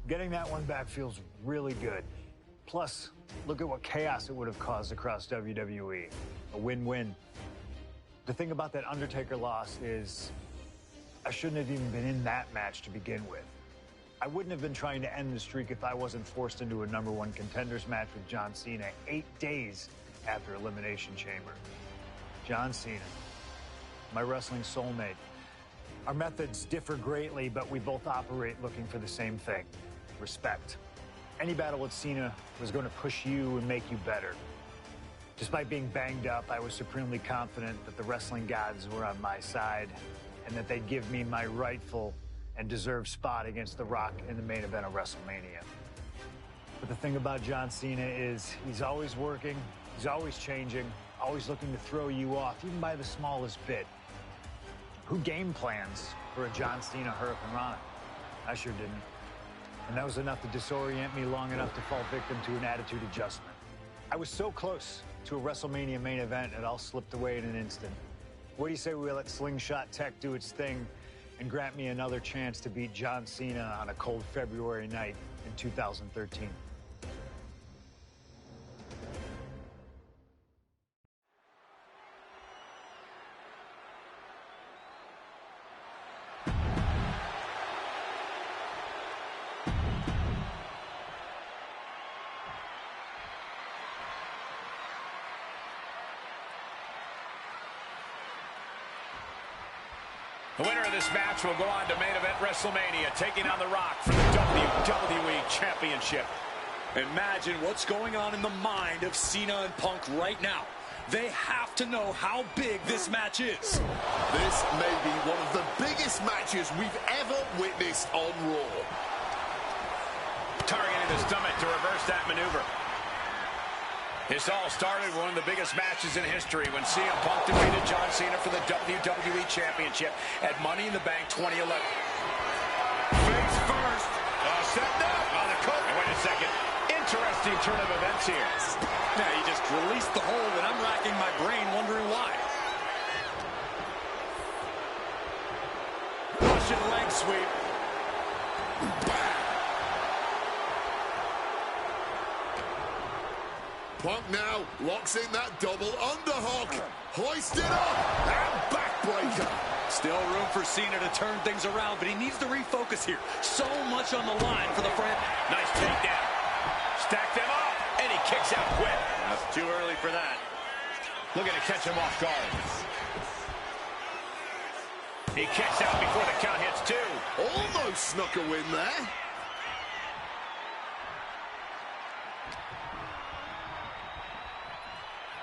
Getting that one back feels really good. Plus, look at what chaos it would have caused across WWE. A win-win. The thing about that Undertaker loss is I shouldn't have even been in that match to begin with. I wouldn't have been trying to end the streak if I wasn't forced into a #1 contenders match with John Cena 8 days after Elimination Chamber. John Cena, my wrestling soulmate. Our methods differ greatly, but we both operate looking for the same thing: respect. Any battle with Cena was going to push you and make you better. Despite being banged up, I was supremely confident that the wrestling gods were on my side and that they'd give me my rightful and deserved spot against The Rock in the main event of WrestleMania. But the thing about John Cena is he's always working, he's always changing, always looking to throw you off, even by the smallest bit. Who game plans for a John Cena Hurricane Rana? I sure didn't. And that was enough to disorient me long enough to fall victim to an attitude adjustment. I was so close to a WrestleMania main event, it all slipped away in an instant. What do you say we let Slingshot Tech do its thing and grant me another chance to beat John Cena on a cold February night in 2013? The winner of this match will go on to main event WrestleMania, taking on The Rock for the WWE Championship. Imagine what's going on in the mind of Cena and Punk right now. They have to know how big this match is. This may be one of the biggest matches we've ever witnessed on Raw. Targeting the stomach to reverse that maneuver. This all started with one of the biggest matches in history when CM Punk defeated John Cena for the WWE Championship at Money in the Bank 2011. Face first. Set up on the cover. Wait a second. Interesting turn of events here. Yeah, he just released the hold, and I'm racking my brain wondering why. Russian leg sweep. Punk now locks in that double underhook. Hoisted up and backbreaker. Still room for Cena to turn things around, but he needs to refocus here. So much on the line for the friend. Nice takedown. Stack them up, and he kicks out quick. That's too early for that. Looking to catch him off guard. He kicks out before the count hits 2. Almost snuck a win there.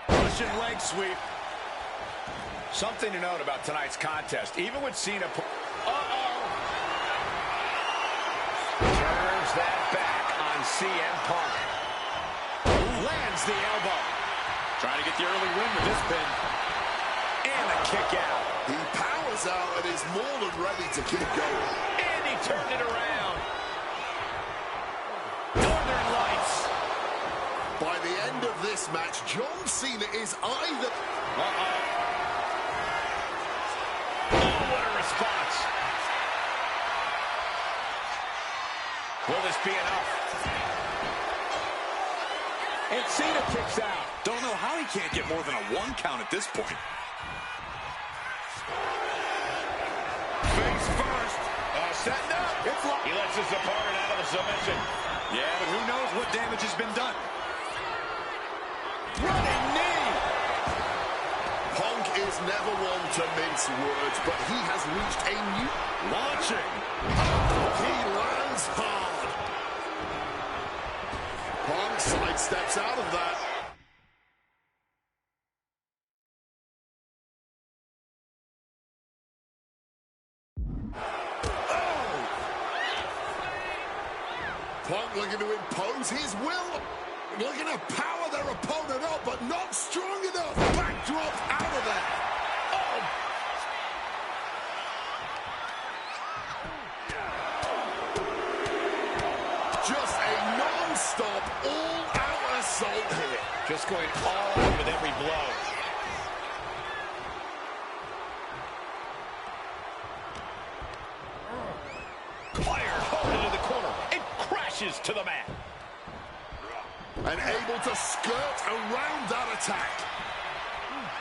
Russian leg sweep. Something to note about tonight's contest. Even with Cena... Turns that back on CM Punk. Lands the elbow. Trying to get the early win with this pin. And a kick out. He powers out and is more than ready to keep going. And he turned it around. Northern Lights. By the end of this match, John Cena is either... What a response. Will this be enough? And Cena kicks out. Don't know how he can't get more than a 1 count at this point. Face first. Setting up. He lets his opponent out of the submission. Yeah, but who knows what damage has been done. Running knee. Punk is never one to mince words, but he has reached a new... Launching. He lands hard. Punk sidesteps out of that. Punk looking to impose his will. Looking to power their opponent up, but not strong enough. Backdrop out of there. Oh. Just a non-stop, all-out assault here. Just going all out with every blow. Fired hard into the corner. Incredible. crashes to the mat. And able to skirt around that attack.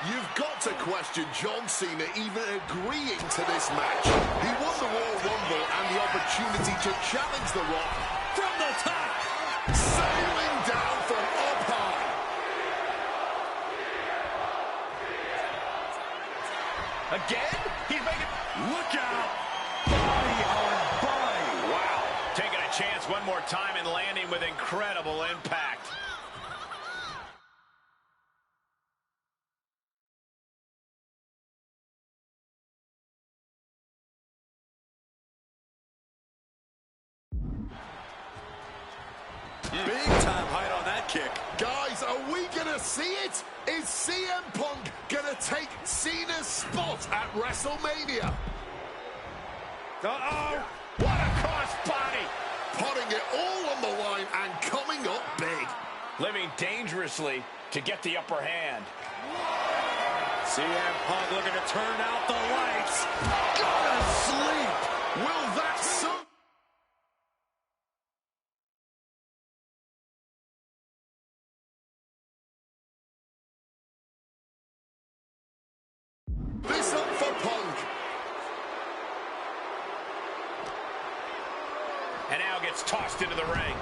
You've got to question John Cena even agreeing to this match. He won the Royal Rumble and the opportunity to challenge The Rock From the top. sailing down from up high. Again? He's making... Look out. Body on body. Wow. Taking a chance one more time and landing with incredible impact. Big time height on that kick. Guys, are we going to see it? Is CM Punk going to take Cena's spot at WrestleMania? Uh-oh. What a crossbody. Putting it all on the line and coming up big. Living dangerously to get the upper hand. CM Punk looking to turn out the lights. Gonna sleep. Will that suit? This up for Punk. And now gets tossed into the ring.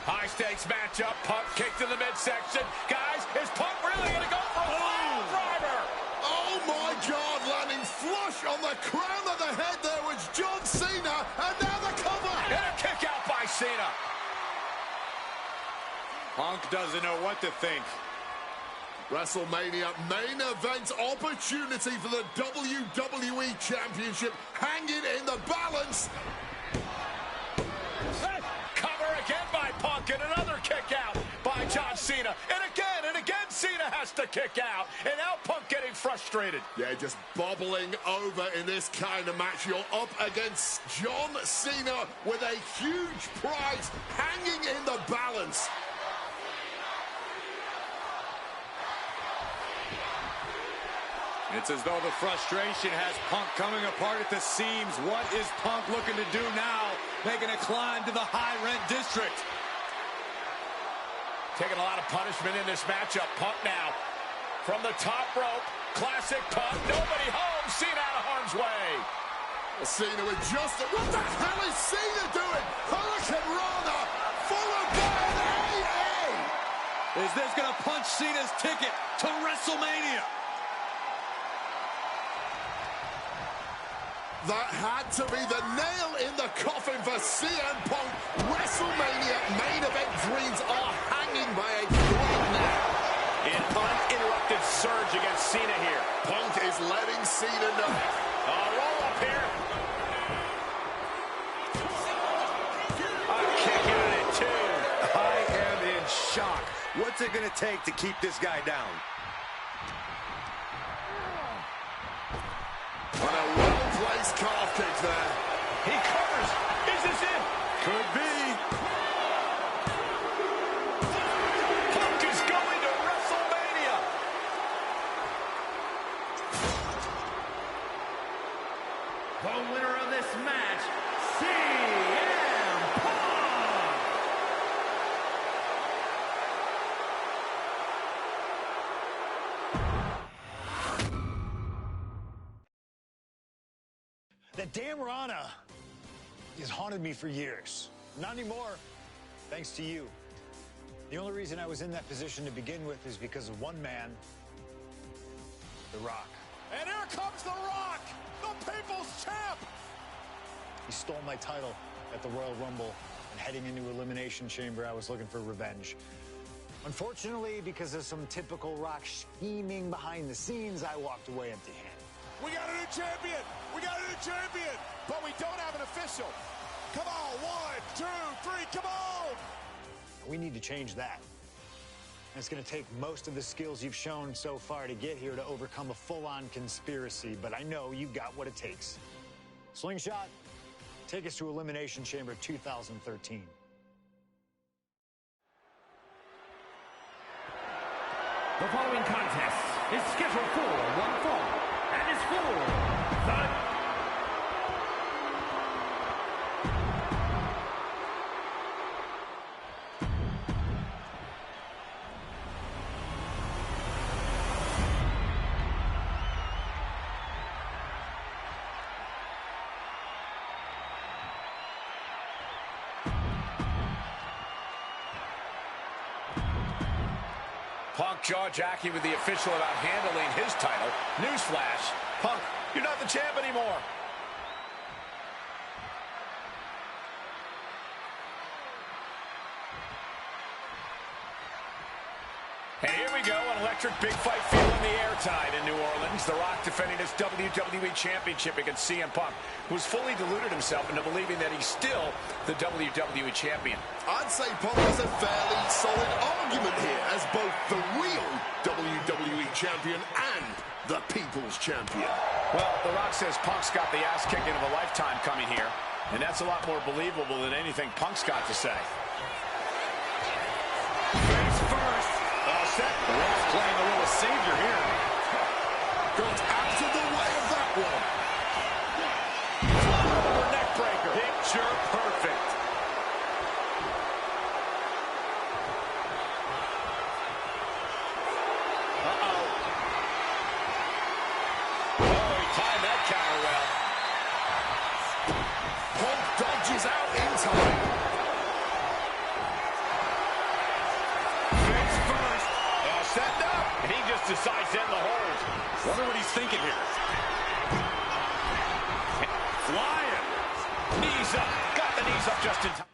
High stakes matchup. Punk kicked to the midsection. Guys, is Punk really going to go for a pile driver? Oh my God, landing flush on the crown of the head there was John Cena, and now the cover. And a kick out by Cena. Punk doesn't know what to think. WrestleMania main event opportunity for the WWE Championship hanging in the balance. Cover again by Punk and another kick out by John Cena. And again Cena has to kick out. And now Punk getting frustrated. Yeah, just bobbling over in this kind of match. You're up against John Cena with a huge prize hanging in the balance. It's as though the frustration has Punk coming apart at the seams. What is Punk looking to do now? Making a climb to the high-rent district. Taking a lot of punishment in this matchup. Punk now from the top rope. Classic Punk. Nobody home. Cena out of harm's way. Cena with just... What the hell is Cena doing? Hurricane Rana followed by an AA. Is this going to punch Cena's ticket to WrestleMania? That had to be the nail in the coffin for CM Punk. WrestleMania main event dreams are hanging by a thread now. An uninterrupted surge against Cena here. Punk is letting Cena know. Roll up here. A kick out at two. I am in shock. What's it going to take to keep this guy down? On a well-placed calf kick there. He covers. Is this it? Could be. Punk is going to WrestleMania. The winner of this match, CM Punk! That damn Rana has haunted me for years. Not anymore, thanks to you. The only reason I was in that position to begin with is because of one man, The Rock. And here comes The Rock, the People's Champ. He stole my title at the Royal Rumble, and heading into Elimination Chamber, I was looking for revenge. Unfortunately, because of some typical Rock scheming behind the scenes, I walked away empty-handed. We got a new champion. We got a new champion. But we don't have an official. Come on. 1, 2, 3. Come on. We need to change that. And it's going to take most of the skills you've shown so far to get here to overcome a full-on conspiracy. But I know you've got what it takes. Slingshot, take us to Elimination Chamber 2013. The following contest is scheduled for one fall and is for Punk jaw-jacking with the official about handling his title. Newsflash, Punk, you're not the champ anymore. And here we go, an electric big fight feel in the air tide in New Orleans. The Rock defending his WWE Championship against CM Punk, who's fully deluded himself into believing that he's still the WWE Champion. I'd say Punk has a fairly solid argument here as both the real WWE Champion and the People's Champion. Well, The Rock says Punk's got the ass-kicking of a lifetime coming here, and that's a lot more believable than anything Punk's got to say. Face first. All set. The Rock's playing a little savior here. Got out of the way of that one. Over neck breaker. Picture perfect. Uh-oh. Oh, he timed that counter well. Punk dodges out in time. Face first. All set up. And he just decides to end the hold. Wonder what he's thinking here. Flying. Knees up. Got the knees up just in time.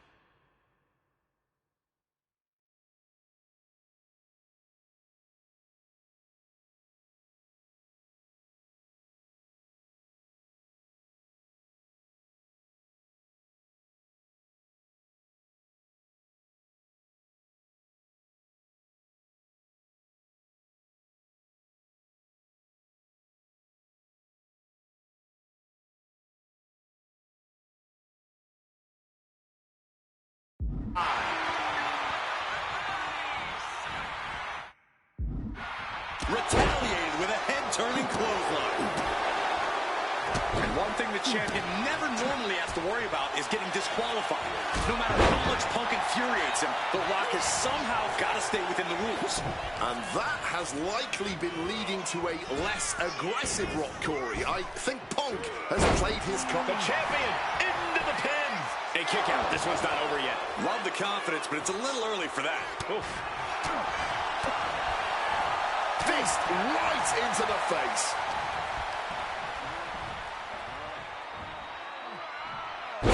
Retaliated with a head-turning clothesline. And one thing the champion never normally has to worry about is getting disqualified. No matter how much Punk infuriates him, The Rock has somehow got to stay within the rules. And that has likely been leading to a less aggressive Rock, Corey. I think Punk has played his card. The champion into the pin. A kick out. This one's not over yet. Love the confidence, but it's a little early for that. Oof. Fist right into the face.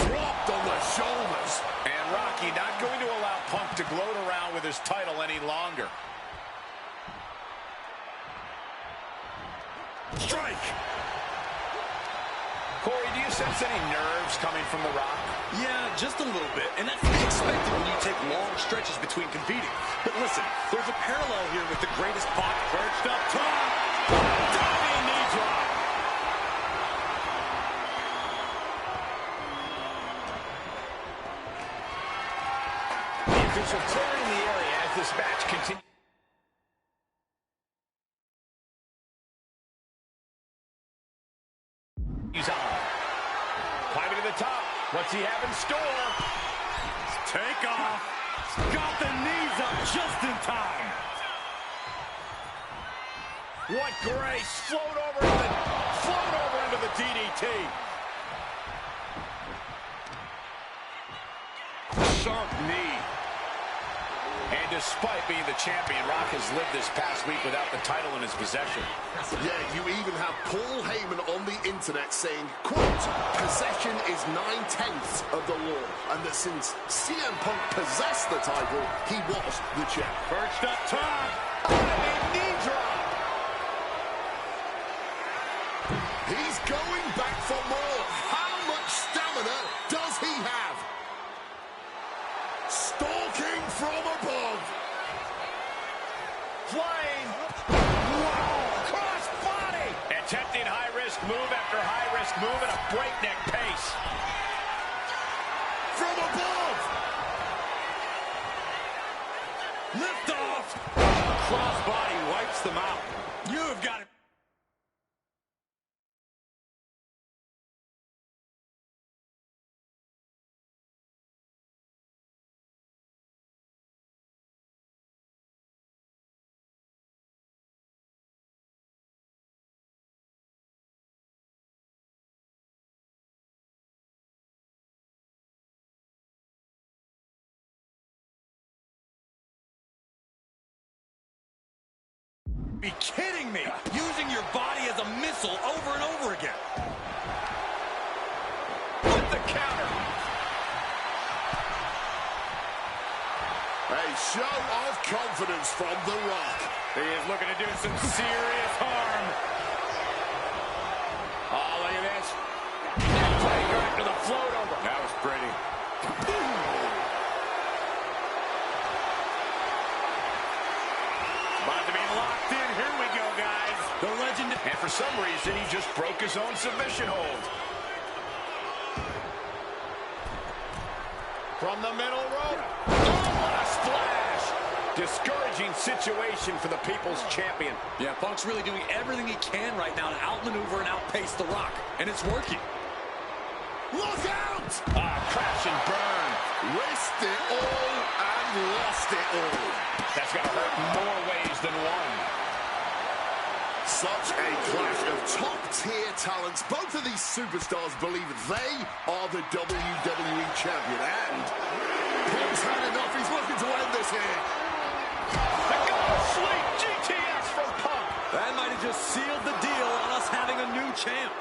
Dropped on the shoulders. And Rocky not going to allow Punk to gloat around with his title any longer. Strike. Corey, do you sense any nerves coming from The Rock? Yeah, just a little bit. And that's to be expected when you take long stretches between competing. But listen, there's a parallel here with the greatest Pac. Perched up top. Diving knee drop. The official clearing the area as this match continues. He's on. Climbing to the top. What's he have in store? Take off. Got the knees up just in time. What grace. Float over into the DDT. Sharp knee. And despite being the champion, Rock has lived this past week without the title in his possession. Yeah, you even have Paul Heyman on the internet saying, quote, possession is 9/10 of the law, and that since CM Punk possessed the title, he was the champ. Perched up top. Knee drop. He's going back for more. How much stamina does he have? Stalking from above. Flying. Wow. Cross body. Attempting high-risk move after high-risk move at a breakneck pace. From above. Lift off. Crossbody wipes them out. You've got it. Be kidding me! Using your body as a missile over and over again. With the counter. A show of confidence from The Rock. He is looking to do some serious harm. Oh, look at this. Take right to the float over. That was pretty. About to be locked in. Here we go, guys. The legend. And for some reason, he just broke his own submission hold. From the middle rope. Oh, what a splash. Discouraging situation for the People's Champion. Yeah, Punk's really doing everything he can right now to outmaneuver and outpace The Rock. And it's working. Look out! Crash and burn. Risked it all and lost it all. That's got to hurt more ways than one. Such a clash of top-tier talents. Both of these superstars believe they are the WWE Champion. And Punk's had enough. He's looking to end this here. The go-to-sleep GTS from Punk. That might have just sealed the deal on us having a new champ.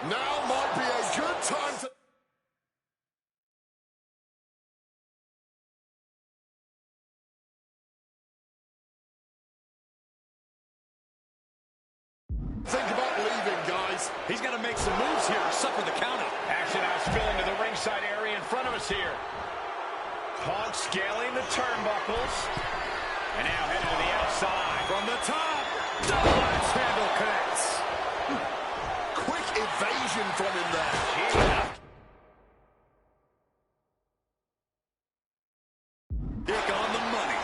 Now might be a good time to... think about leaving, guys. He's got to make some moves here to suffer the count out. Action now spilling to the ringside area in front of us here. Punk scaling the turnbuckles. And now headed to the outside. From the top. Double axe handle connects. Quick evasion from him there. Dick on the money.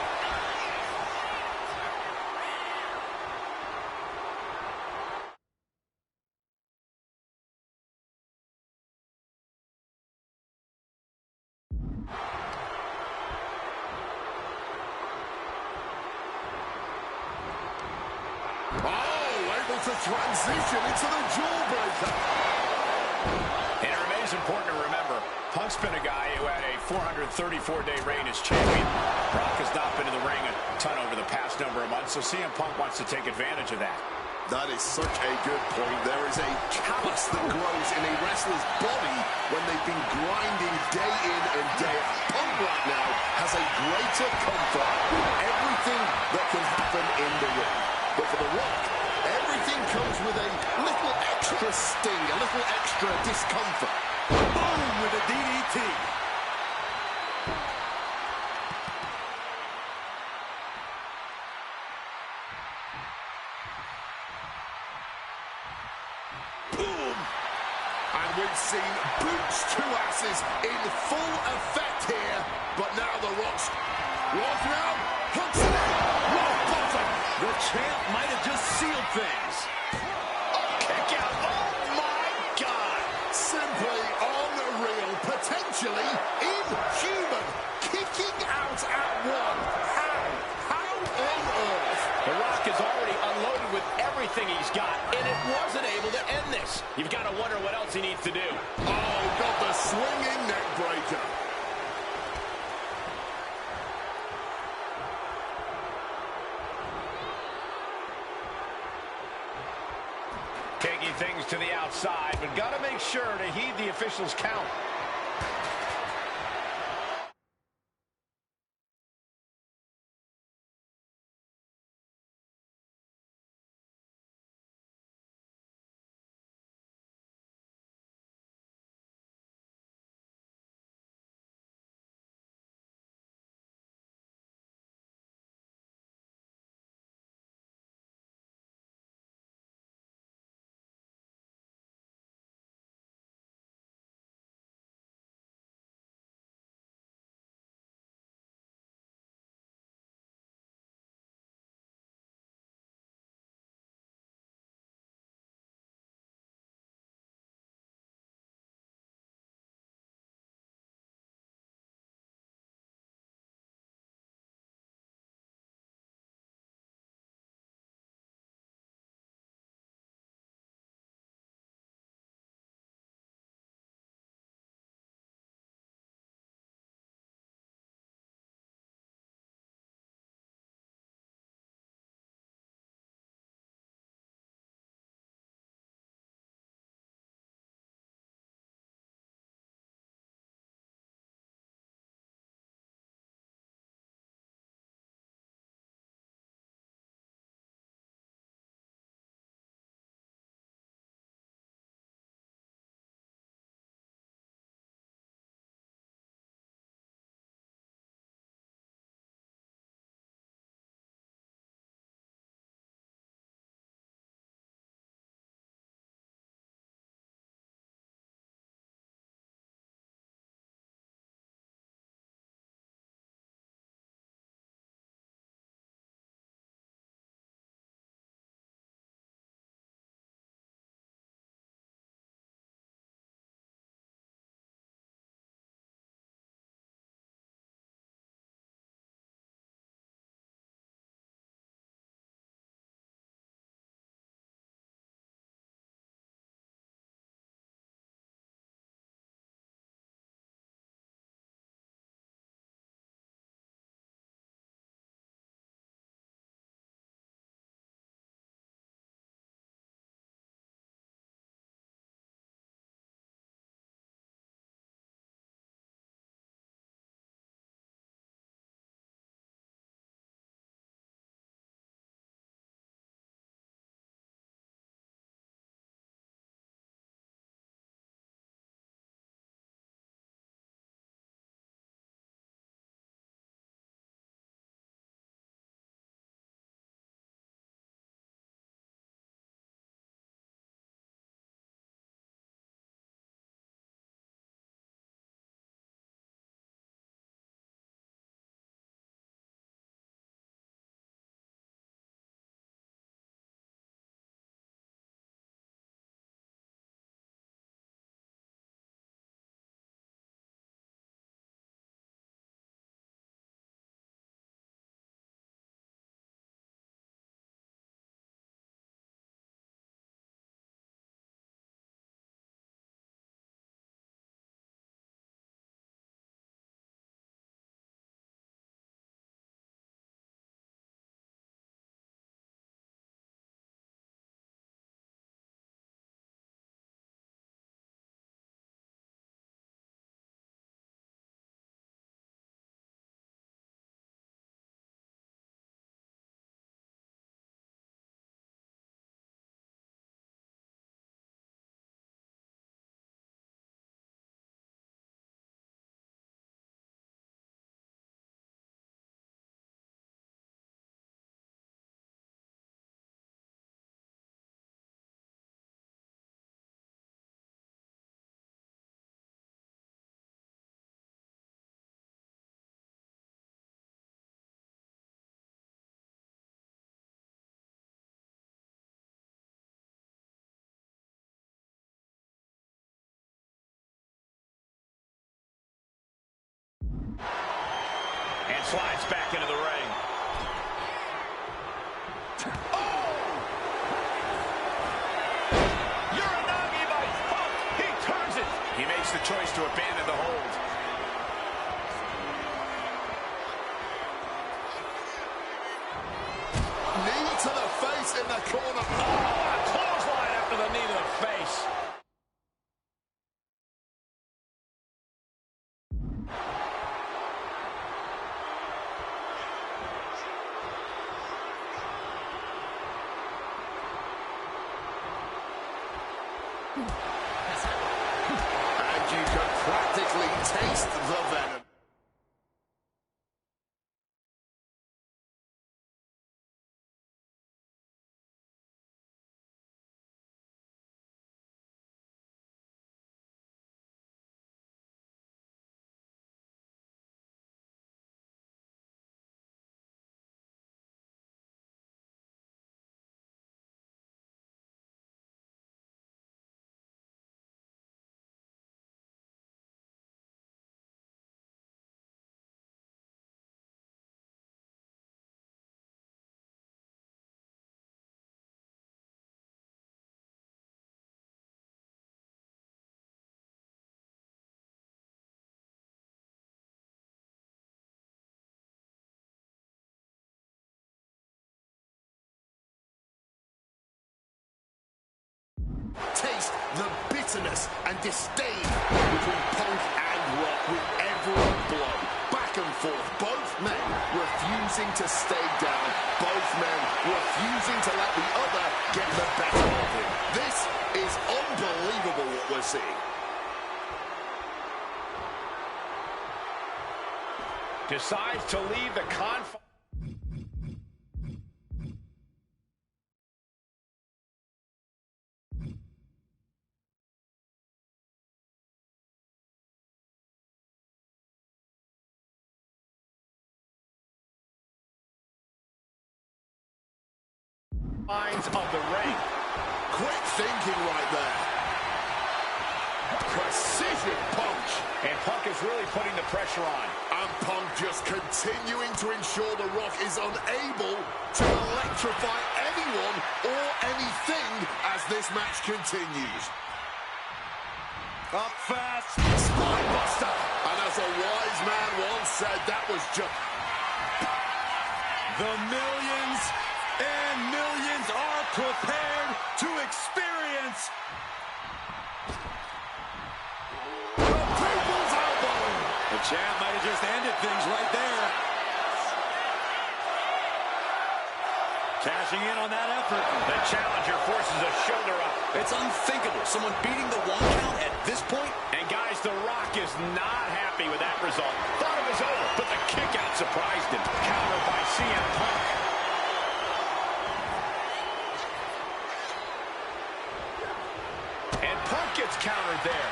Able to transition into the jawbreaker. And it remains important to remember, Punk's been a guy who had a 434-day reign as champion. Brock has not been in the ring a ton over the past number of months, so CM Punk wants to take advantage of that. That is such a good point. There is a callus that grows in a wrestler's body when they've been grinding day in and day out. Punk right now has a greater comfort with everything that can happen in the ring. But for The Rock, everything comes with a little extra sting, a little extra discomfort. Boom with a DDT. Boom! And we've seen boots to asses in full effect here. But now The Rock's walking out, hooks it in, rock bottom. The champ might have just sealed things. Kick out. Oh, my God. Simply unreal, potentially inhuman. Kicking out at one. How on earth? The Rock is already unloaded with everything he's got, and it wasn't able to end this. You've got to wonder what else he needs to do. Oh, got the swinging neck breaker. Taking things to the outside, but got to make sure to heed the official's count. slides back into the ring. Oh! Uranagi by Punk. He turns it. He makes the choice to abandon the hold. Knee to the face in the corner. Oh, a clothesline after the knee to the face. And you can practically taste the venom. Taste the bitterness and disdain between Punk and Rock with every blow. Back and forth, both men refusing to stay down, both men refusing to let the other get the better of him. This is unbelievable what we're seeing. Decides to leave the confines. Of the ring. Quick thinking right there. Precision punch. And Punk is really putting the pressure on. And Punk just continuing to ensure The Rock is unable to electrify anyone or anything as this match continues. Up fast. Spinebuster. And as a wise man once said, that was just... The millions and millions are prepared to experience the people's elbow. The champ might have just ended things right there. Cashing in on that effort. The challenger forces a shoulder up. It's unthinkable. Someone beating the 1 count at this point. And guys, The Rock is not happy with that result. Thought it was over, but the kick out surprised him. Countered by CM Punk. And Punk gets countered there.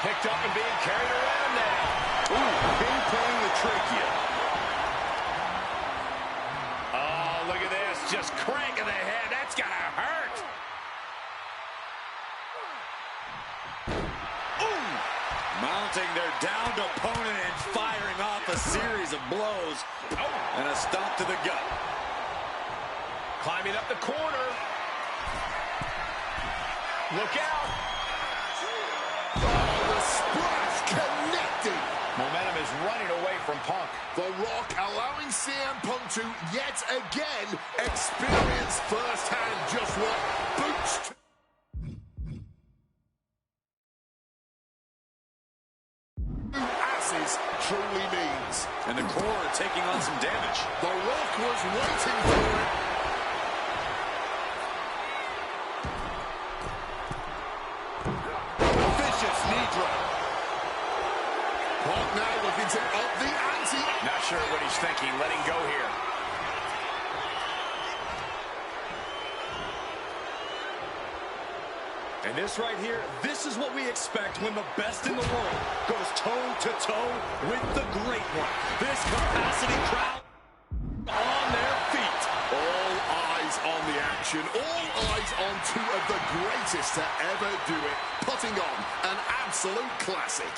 Picked up and being carried around now. Ooh, pin playing the trachea. Oh, look at this. Just cranking the head. That's gotta hurt. Ooh! Mounting their downed opponent and firing off a series of blows. Oh. And a stomp to the gut. Climbing up the corner. Look out. Oh, the splash connecting. Momentum is running away from Punk. The Rock allowing CM Punk to yet again experience firsthand just what boots to asses truly means. And the core taking on some damage. The Rock was waiting for it. Vicious knee drop. Punk now looking to up the ante. Not sure what he's thinking. Letting go here. And this right here, this is what we expect when the best in the world goes toe-to-toe with the great one. This capacity crowd on their feet. All eyes on the action. All eyes on two of the greatest to ever do it. Putting on an absolute classic.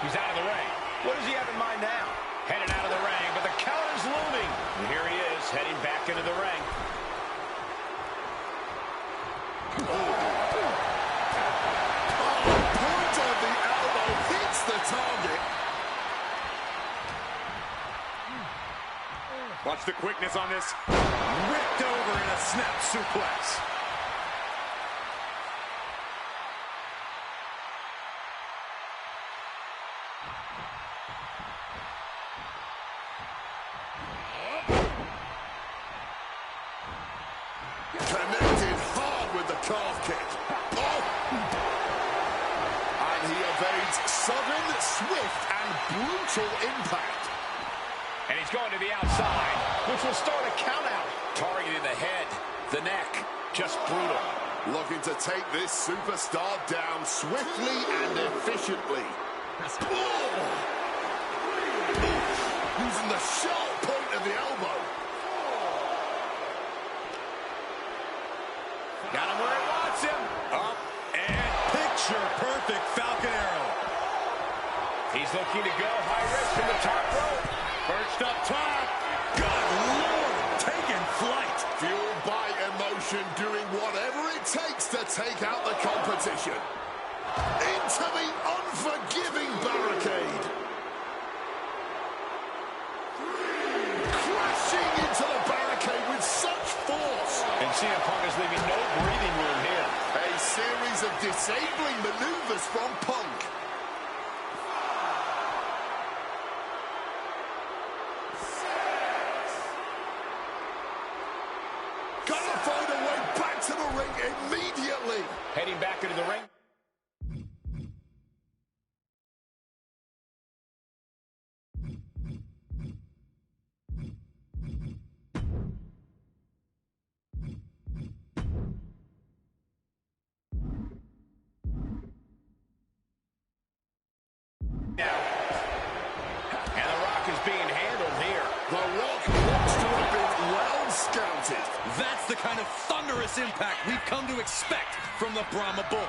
He's out of the ring. What does he have in mind now? Headed out of the ring, but the counter's looming. And here he is, heading back into the ring. Point of the elbow hits the target. Watch the quickness on this. Ripped over in a snap suplex. Connected hard with the calf kick. Oh! And he evades sudden, swift, and brutal impact. And he's going to the outside, which will start a count out. Targeting the head, the neck, just brutal. Looking to take this superstar down swiftly and efficiently. Oh! Using the sharp point of the elbow. Got him where he wants him. Up and picture-perfect Falcon Arrow. He's looking to go high risk from the top rope. Perched up top. Good Lord, taking flight. Fueled by emotion, doing whatever it takes to take out the competition. Into the unforgiving barricade. Crashing into the barricade with such force. And CM Punk is leaving no breathing room here. A series of disabling maneuvers from Punk. Gotta find a way back to the ring immediately. Heading back into the ring. And The Rock is being handled here. The Rock looks to have been well scouted. That's the kind of thunderous impact we've come to expect from the Brahma Bull.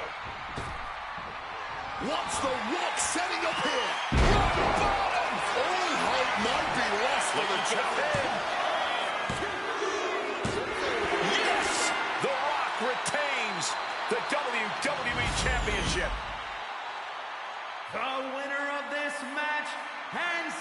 What's The Rock setting up here? Rock bottom! All hope might be lost for the champion. Yes! The Rock retains the WWE Championship. The winner of this match, hands.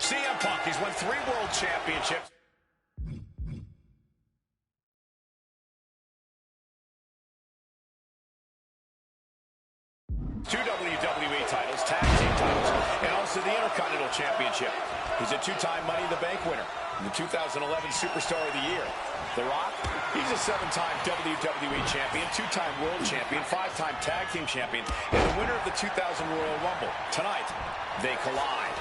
CM Punk, he's won 3 world championships. Two WWE titles, tag team titles, and also the Intercontinental Championship. He's a 2-time Money in the Bank winner, and the 2011 Superstar of the Year. The Rock, he's a 7-time WWE Champion, 2-time World Champion, 5-time Tag Team Champion, and the winner of the 2000 Royal Rumble. Tonight, they collide.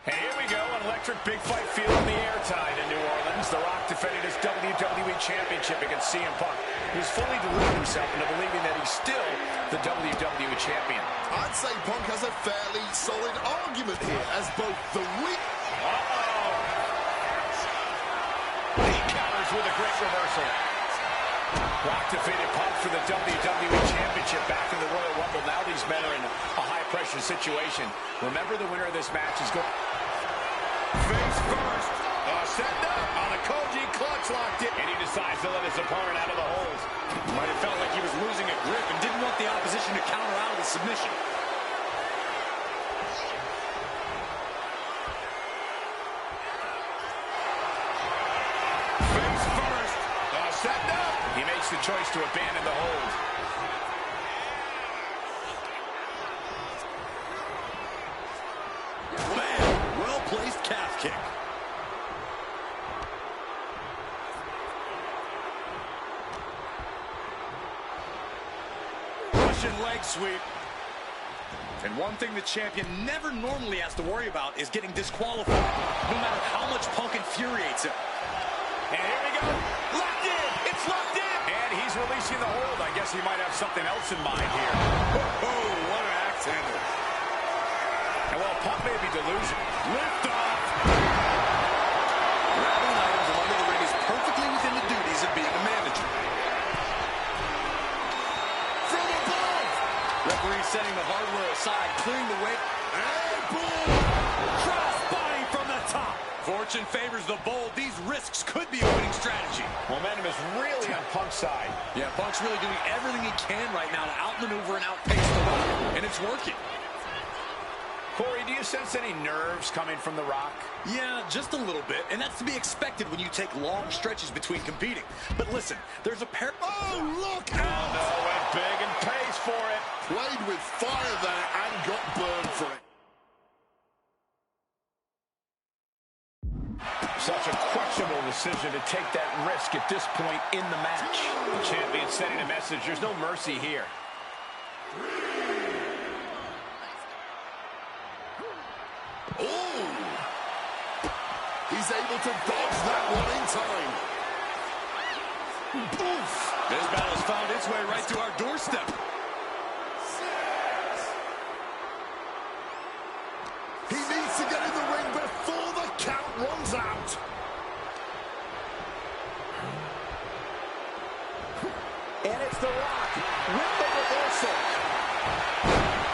And here we go, an electric big fight field in the air tonight in New Orleans. The Rock defended his WWE Championship against CM Punk. He's fully deluded himself into believing that he's still the WWE Champion. I'd say Punk has a fairly solid argument here as both the weak... He counters with a great reversal. Rock defeated Punk for the WWE Championship back in the Royal Rumble. Now these men are in a high-pressure situation. Remember, the winner of this match is going... Face first. Setting up on a Koji clutch locked in. And he decides to let his opponent out of the hold. Might have felt like he was losing a grip and didn't want the opposition to counter out with a submission. Face first. Setting up. He makes the choice to abandon the hold. Man, well-placed calf kick. Russian leg sweep. And one thing the champion never normally has to worry about is getting disqualified, no matter how much Punk infuriates him. And here we go. Locked in. It's locked in. And he's releasing the hold. I guess he might have something else in mind here. Oh, what an axe handle. And while Punk may be delusional, Lift off. Grabbing items from under the ring is perfectly within the duties of being a manager. From above. Referee setting the hardware aside, clearing the way. And boom. Cross body from the top. Fortune favors the bold. These risks could be a winning strategy. momentum is really on Punk's side. Yeah, Punk's really doing everything he can right now to outmaneuver and outpace the Rock, and it's working. Corey, do you sense any nerves coming from The Rock? Yeah, just a little bit, and that's to be expected when you take long stretches between competing. But listen, there's a pair... Oh, look Oh, out! no, went big and pays for it. Played with fire there and got burned for it. Such a questionable decision to take that risk at this point in the match. The champion sending a message. There's no mercy here. Oh! He's able to dodge that one in time. Oof! This battle's found its way right to our doorstep. He needs to get in the ring before the count runs out. And it's The Rock with the reversal.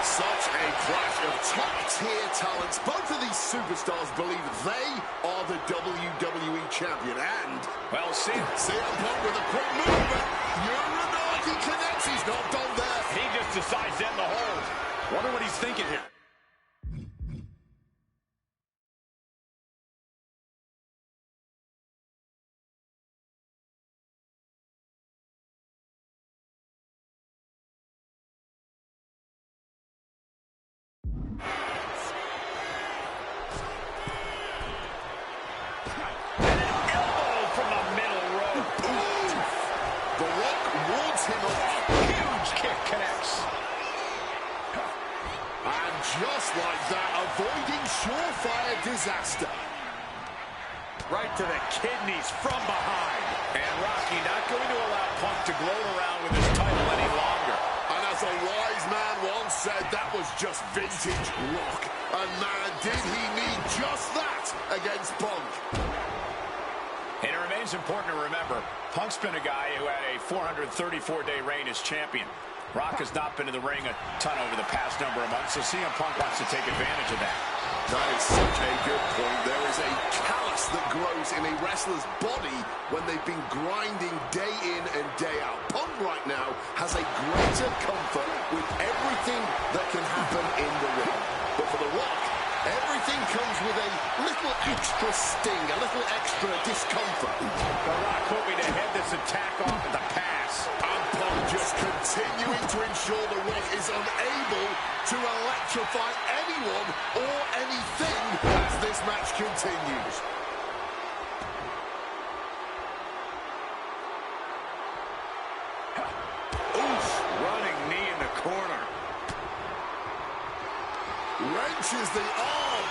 Such a clash of top-tier talents. Both of these superstars believe they are the WWE champion. And, Well, CM Punk with a quick movement. Uranagi connects. He's not done there. he just decides to end the hold. Wonder what he's thinking here. From the middle rope. The Rock wards him off. Huge kick connects. And just like that, avoiding surefire disaster. Right to the kidneys from behind. And Rocky not going to allow Punk to gloat around with his title any longer. And as a wise man once said, that was just vintage Rock. And man, did he need just that against Punk. And it remains important to remember, Punk's been a guy who had a 434-day reign as champion. Rock has not been in the ring a ton over the past number of months, so CM Punk wants to take advantage of that. That is such a good point. There is a callus that grows in a wrestler's body when they've been grinding day in and day out. Punk right now has a greater comfort with everything that can happen in the ring. But for The Rock, everything comes with a little extra sting, a little extra discomfort. The Rock hoping to head this attack off at the pass. And Punk just continuing to ensure The Rock is unable to electrify anyone or anything as this match continues. Oof, running knee in the corner. Wrenches the arm.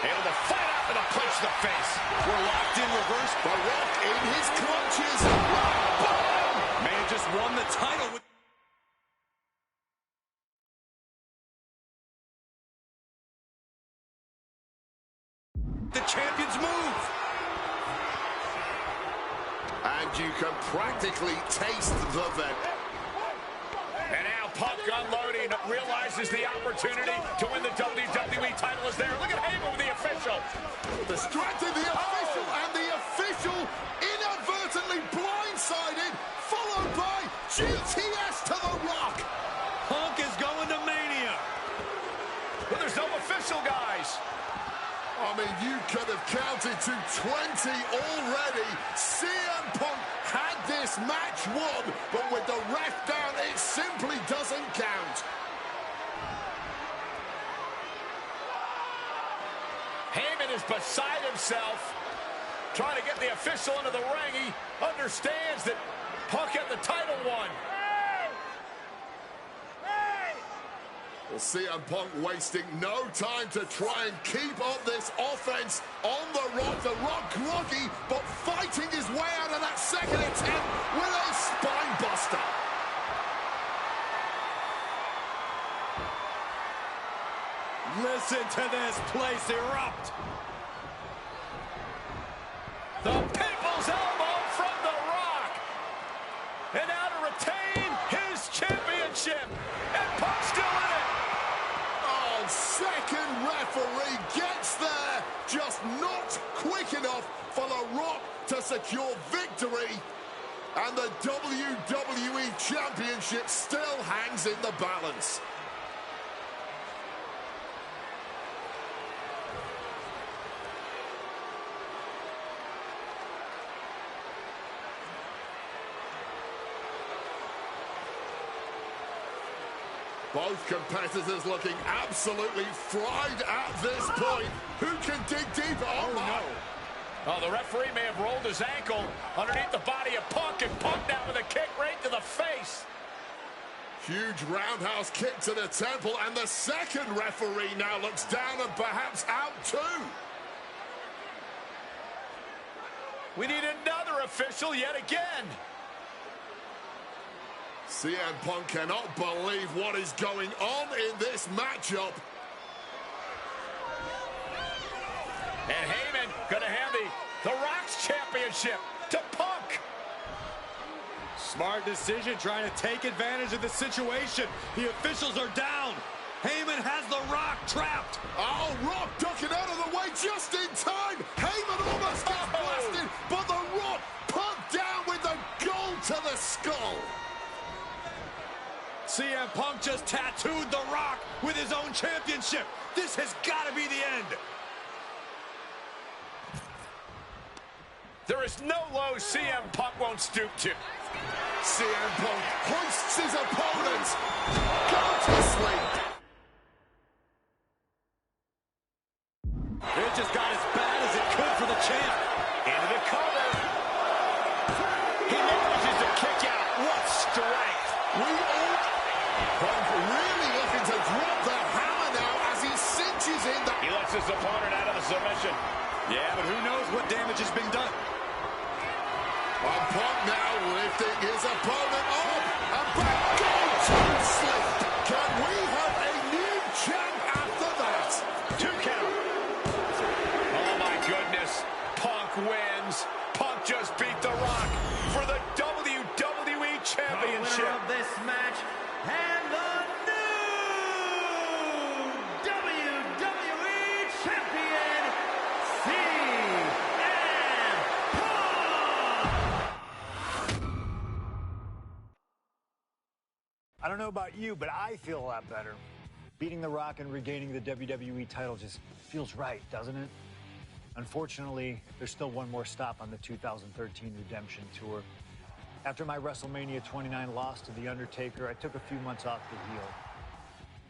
Able to fight out with a punch to the face. We're locked in reverse. The Rock in his clutches. Man just won the title with... the champion's move. And you can practically taste the venom. And now Punk unloading, realizes the opportunity to win the WWE title is there. Look at Heyman with the official. Distracted the official, and the official inadvertently blindsided, followed by GTS to The Rock. Punk is going to Mania. But there's no official, guys. I mean, you could have counted to 20 already. CM Punk had this match won, but with the ref down, it simply doesn't count. Heyman is beside himself, trying to get the official into the ring. He understands that Punk had the title won. Well, CM Punk wasting no time to try and keep up this offense on The Rock. The Rock groggy, but fighting his way out of that second attempt with a spine buster. Listen to this place erupt. The People's Elbow from The Rock. And now to retain his championship. And Punk's still in it. Oh, second referee gets there. Just not quick enough for The Rock to secure victory. And the WWE Championship still hangs in the balance. Both competitors looking absolutely fried at this point. Who can dig deeper? Oh, no. Oh, the referee may have rolled his ankle underneath the body of Punk, and Punk down with a kick right to the face. Huge roundhouse kick to the temple, and the second referee now looks down and perhaps out too. We need another official yet again. CM Punk cannot believe what is going on in this matchup. And Heyman gonna hand the Rock's championship to Punk. Smart decision, trying to take advantage of the situation. The officials are down. Heyman has The Rock trapped. Oh, Rock ducking out of the way just in time. Heyman almost gets blasted, but The Rock pumped down with the goal to the skull. CM Punk just tattooed The Rock with his own championship. This has got to be the end. There is no low CM Punk won't stoop to. CM Punk hoists his opponent. Go to sleep. It just got as bad as it could for the champ. Into the cover. He manages to kick out. What strength. Punk really looking to drop the hammer now as he cinches in the... He lets his opponent out of the submission. Yeah, but who knows what damage has been done. And Punk now lifting his opponent up and back. Go to sleep. Can we have a new champ after that? 2 count. Oh my goodness. Punk wins. Punk just beat The Rock for the WWE Championship. The winner of this match and the new WWE Champion, CM Punk. I don't know about you, but I feel a lot better. Beating The Rock and regaining the WWE title just feels right, doesn't it? Unfortunately, there's still one more stop on the 2013 Redemption Tour. After my WrestleMania 29 loss to The Undertaker, I took a few months off to heal.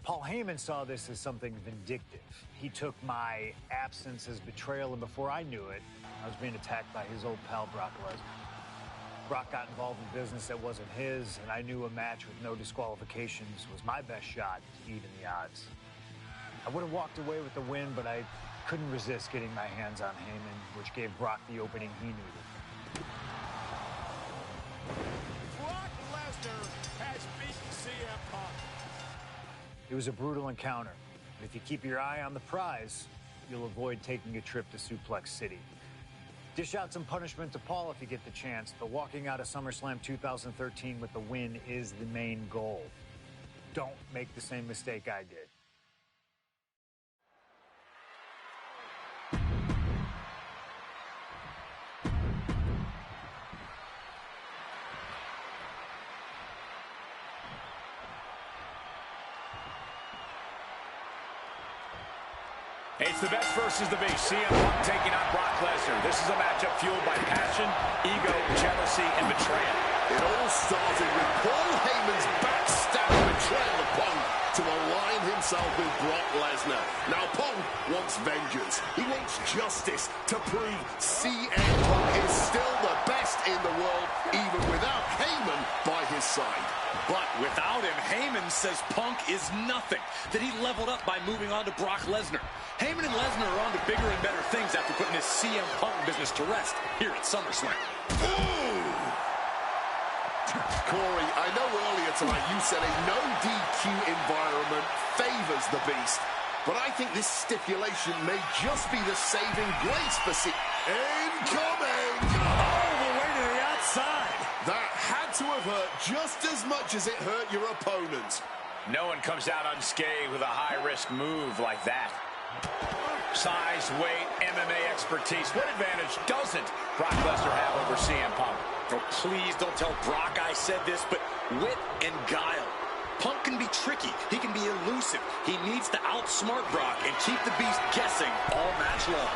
Paul Heyman saw this as something vindictive. He took my absence as betrayal, and before I knew it, I was being attacked by his old pal, Brock Lesnar. Brock got involved in business that wasn't his, and I knew a match with no disqualifications was my best shot to even the odds. I would have walked away with the win, but I couldn't resist getting my hands on Heyman, which gave Brock the opening he needed. Brock Lesnar has beaten CM Punk. It was a brutal encounter, but if you keep your eye on the prize, you'll avoid taking a trip to Suplex City. Dish out some punishment to Paul if you get the chance, but walking out of SummerSlam 2013 with the win is the main goal. Don't make the same mistake I did. It's the best versus the beast. CM Punk taking on Brock Lesnar. This is a matchup fueled by passion, ego, jealousy, and betrayal. It all started with Paul Heyman's backstab betrayal of Punk to align himself with Brock Lesnar. Now Punk wants vengeance. He wants justice to prove CM Punk is still the best in the world, even without Heyman by his side. But without him, Heyman says Punk is nothing, that he leveled up by moving on to Brock Lesnar. Heyman and Lesnar are on to bigger and better things after putting his CM Punk business to rest here at SummerSlam. Ooh. Corey, I know earlier tonight you said a no DQ environment favors the Beast, but I think this stipulation may just be the saving grace for incoming! All the way to the outside. That had to have hurt just as much as it hurt your opponent. No one comes out unscathed with a high-risk move like that. Size, weight, MMA expertise. What advantage doesn't Brock Lesnar have over CM Punk? Oh, please don't tell Brock I said this, but wit and guile. Punk can be tricky. He can be elusive. He needs to outsmart Brock and keep the Beast guessing all match long.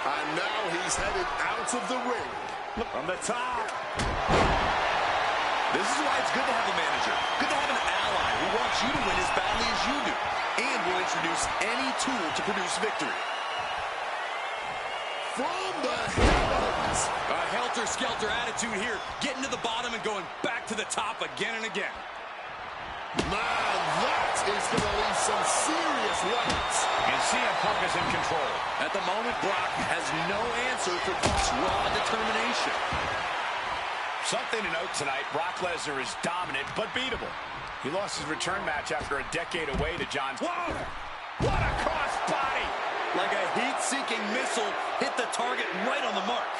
And now he's headed out of the ring. From the top. This is why it's good to have a manager. Good to have an ally who wants you to win as badly as you do. And will introduce any tool to produce victory. From the heavens. A helter-skelter attitude here, getting to the bottom and going back to the top again and again. Man, that is going to leave some serious weight. And CM Punk is in control. At the moment, Brock has no answer for Punk's raw determination. Something to note tonight, Brock Lesnar is dominant but beatable. He lost his return match after a decade away to John. Whoa! What a crossbody! Like a heat-seeking missile, hit the target right on the mark.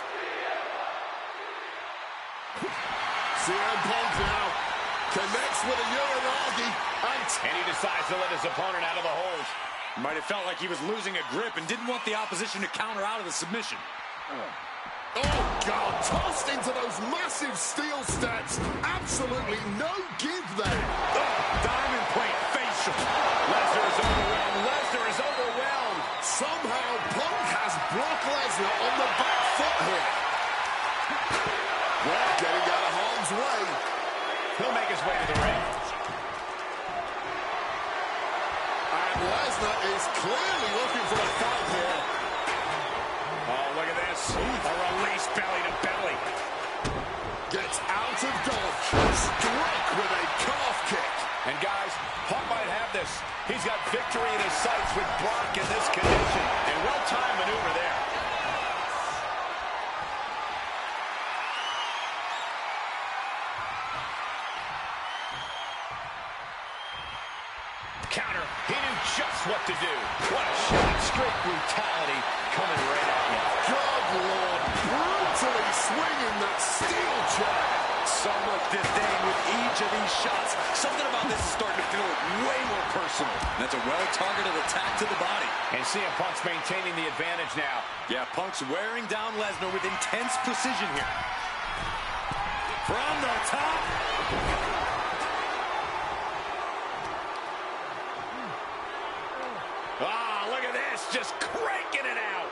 CM Punk now connects with a Uranagi, and he decides to let his opponent out of the hold. Might have felt like he was losing a grip and didn't want the opposition to counter out of the submission. Oh, God, tossed into those massive steel steps. Absolutely no give there. Diamond plate facial. Lesnar is overwhelmed. Lesnar is overwhelmed. Somehow, Punk has Brock Lesnar on the back foot here. Well, getting out of harm's way. He'll make his way to the ring. And Lesnar is clearly looking for a fight here. Oh, look at this. A release belly to belly. Gets out of dodge. Struck with a calf kick. And guys, Punk might have this. He's got victory in his sights with Brock in this condition. And well-timed maneuver there. Counter. He knew just what to do. What a shot. Straight brutality coming right at you. Good Lord. Brutally swinging that steel chair. So much disdain with each of these shots. Something about this is starting to feel way more personal. That's a well-targeted attack to the body. And CM Punk's maintaining the advantage now. Yeah, Punk's wearing down Lesnar with intense precision here. From the top. Ah, look at this. Just cranking it out.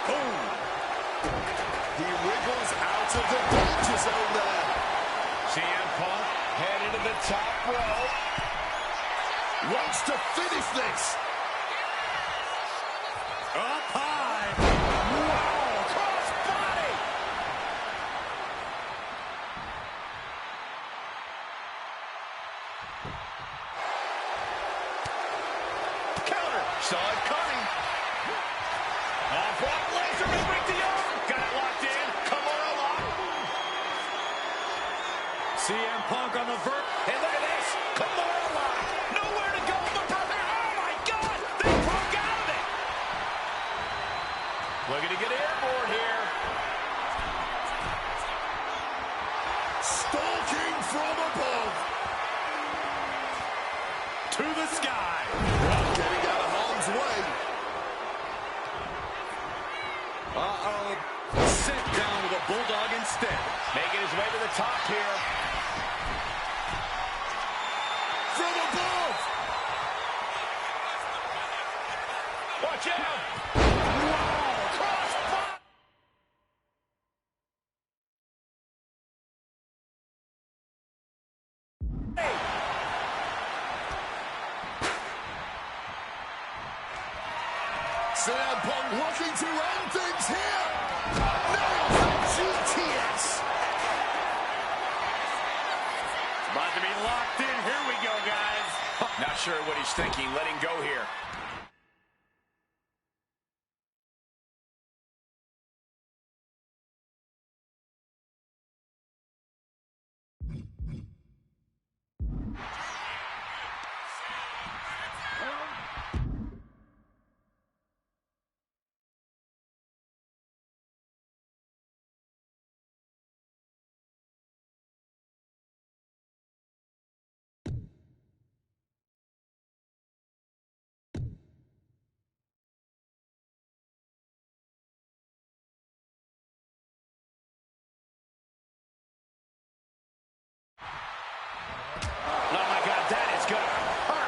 Boom. He wriggles out of the danger zone there. CM Punk headed to the top rope. Wants to finish this. Up high. Wow, cross body. Counter. Saw it coming. Brock Lesnar will break the arm. Got it locked in. Kimura lock. CM Punk on the vert. Hey, look at this. Kimura lock. Nowhere to go but brother. Oh, my God. They broke out of it. Looking to get airborne here. Stalking from above. To the sky. Getting out of harm's way. Uh-oh. Sent down with a bulldog instead. Making his way to the top here. From above. Watch out. Wow. Cross body. CM Punk looking to end things here. Nails the GTS. About to be locked in. Here we go, guys. Not sure what he's thinking, letting go here. Oh, my God, that is going to hurt.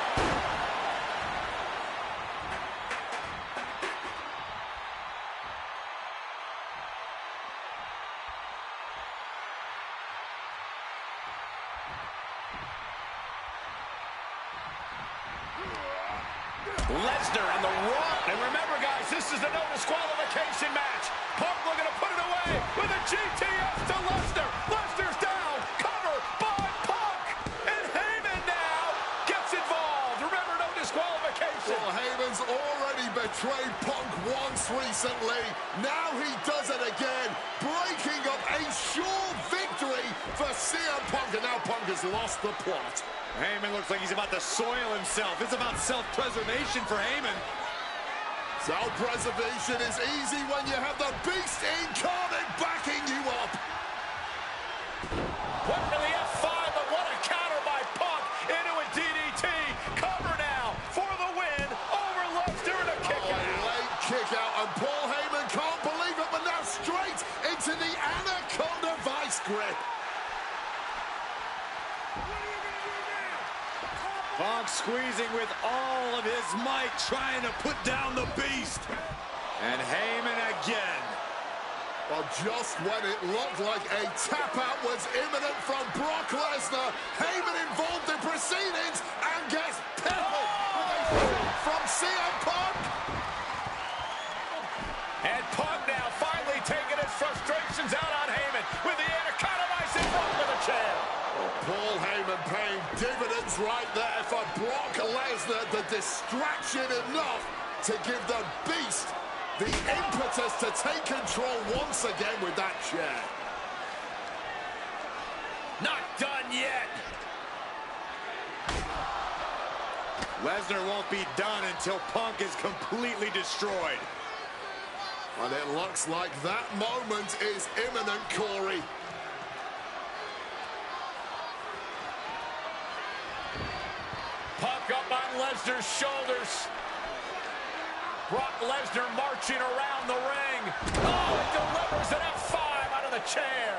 Lesnar on the run. And remember, guys, this is a no disqualification match. Punk looking to put it away with a GTS to Lesnar. Lesnar's down. Cover by Punk. And Heyman now gets involved. Remember, no disqualification. Well, Heyman's already betrayed Punk once recently. Now he does it again, breaking up a sure victory for CM Punk. And now Punk has lost the plot. Heyman looks like he's about to soil himself. It's about self-preservation for Heyman. Self-preservation is easy when you have the Beast incarnate backing you up. Went for the F5, but what a counter by Punk into a DDT. Cover now for the win over Lesnar and a kick out. Late kick out, and Paul Heyman can't believe it, but now straight into the Anaconda Vice grip. Punk squeezing with all of his might, trying to put down the Beast. And Heyman again. Well, just when it looked like a tap-out was imminent from Brock Lesnar, Heyman involved in proceedings and gets peppered with a shot from CM Punk. And Punk now finally taking his frustrations out on Heyman with the Anaconda Vice in front of the chair. Paul Heyman paying dividends right there for Brock Lesnar. The distraction enough to give the Beast the impetus to take control once again with that chair. Not done yet. Lesnar won't be done until Punk is completely destroyed. And it looks like that moment is imminent, Corey. Punk up on Lesnar's shoulders. Brock Lesnar marching around the ring. Oh, it delivers an F5 out of the chair.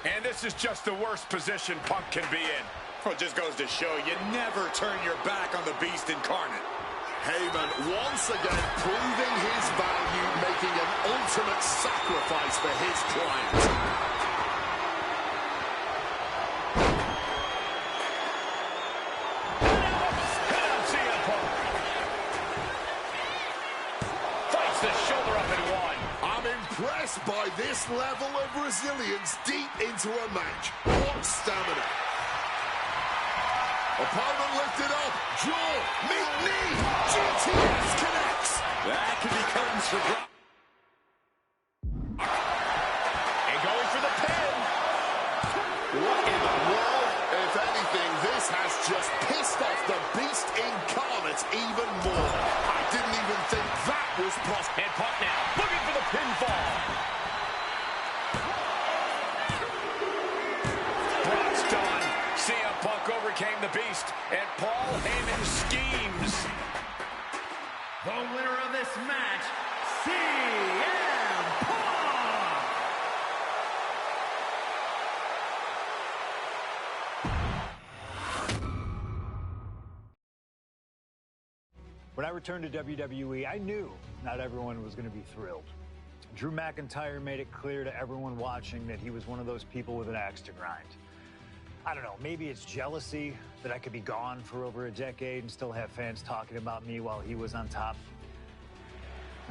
And this is just the worst position Punk can be in. Well, it just goes to show you never turn your back on the Beast incarnate. Heyman once again proving his value, making an ultimate sacrifice for his client. Impressed by this level of resilience deep into a match. What stamina. Opponent lifted up. Jaw, meet knee. GTS connects. That could be curtains for Brock. And going for the pin. What in the world? If anything, this has just pissed off the Beast incarnate even more. I didn't even think that was possible. And Punk now looking for the pinfall. Brock's done. CM Punk overcame the Beast, and Paul Heyman schemes. The winner of this match, CM Punk! When I returned to WWE, I knew not everyone was going to be thrilled. Drew McIntyre made it clear to everyone watching that he was one of those people with an axe to grind. I don't know, maybe it's jealousy that I could be gone for over a decade and still have fans talking about me while he was on top.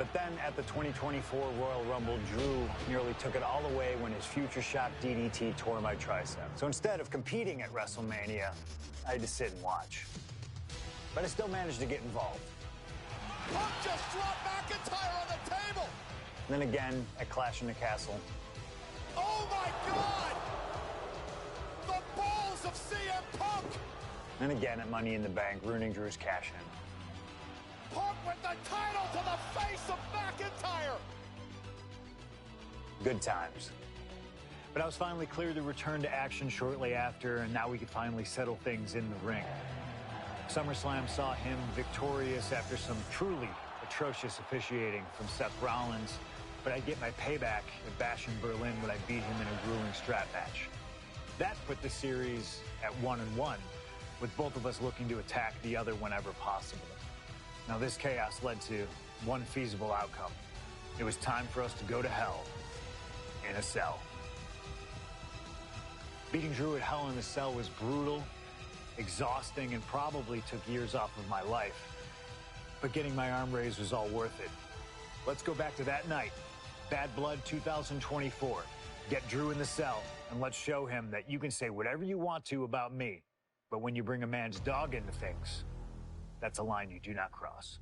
But then at the 2024 Royal Rumble, Drew nearly took it all away when his future shock DDT tore my tricep. So instead of competing at WrestleMania, I had to sit and watch. But I still managed to get involved. Punk just dropped McIntyre on the table. And then again at Clash in the Castle. Oh my God! The balls of CM Punk! And again at Money in the Bank, ruining Drew's cash-in. Punk with the title to the face of McIntyre! Good times. But I was finally cleared to return to action shortly after, and now we could finally settle things in the ring. SummerSlam saw him victorious after some truly atrocious officiating from Seth Rollins, but I'd get my payback at Bash in Berlin when I beat him in a grueling strap match. That put the series at 1-1, with both of us looking to attack the other whenever possible. Now this chaos led to one feasible outcome. It was time for us to go to hell in a cell. Beating Drew at Hell in a Cell was brutal, exhausting, and probably took years off of my life. But getting my arm raised was all worth it. Let's go back to that night, Bad Blood 2024. Get Drew in the cell, and let's show him that you can say whatever you want to about me, but when you bring a man's dog into things, that's a line you do not cross.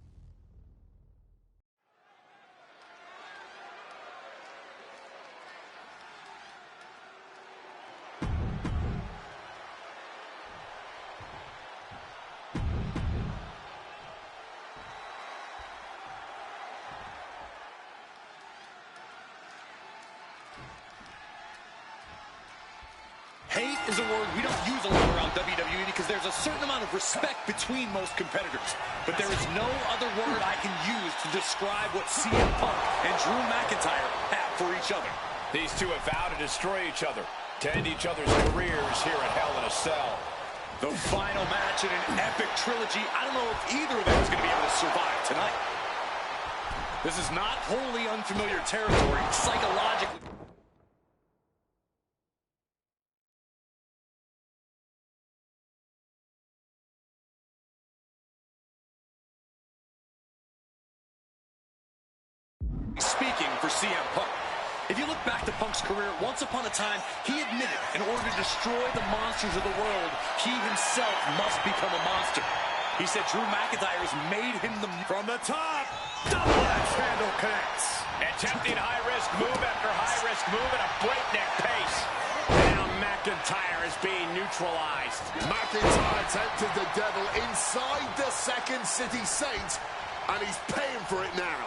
Hate is a word we don't use a lot around WWE because there's a certain amount of respect between most competitors. But there is no other word I can use to describe what CM Punk and Drew McIntyre have for each other. These two have vowed to destroy each other, to end each other's careers here at Hell in a Cell. The final match in an epic trilogy. I don't know if either of them is going to be able to survive tonight. This is not wholly unfamiliar territory psychologically. Speaking for CM Punk. If you look back to Punk's career, once upon a time, he admitted in order to destroy the monsters of the world, he himself must become a monster. He said Drew McIntyre has made him the... From the top, double axe handle connects. Attempting high-risk move after high-risk move at a breakneck pace. Now McIntyre is being neutralized. McIntyre tempted the devil inside the Second City Saint, and he's paying for it now.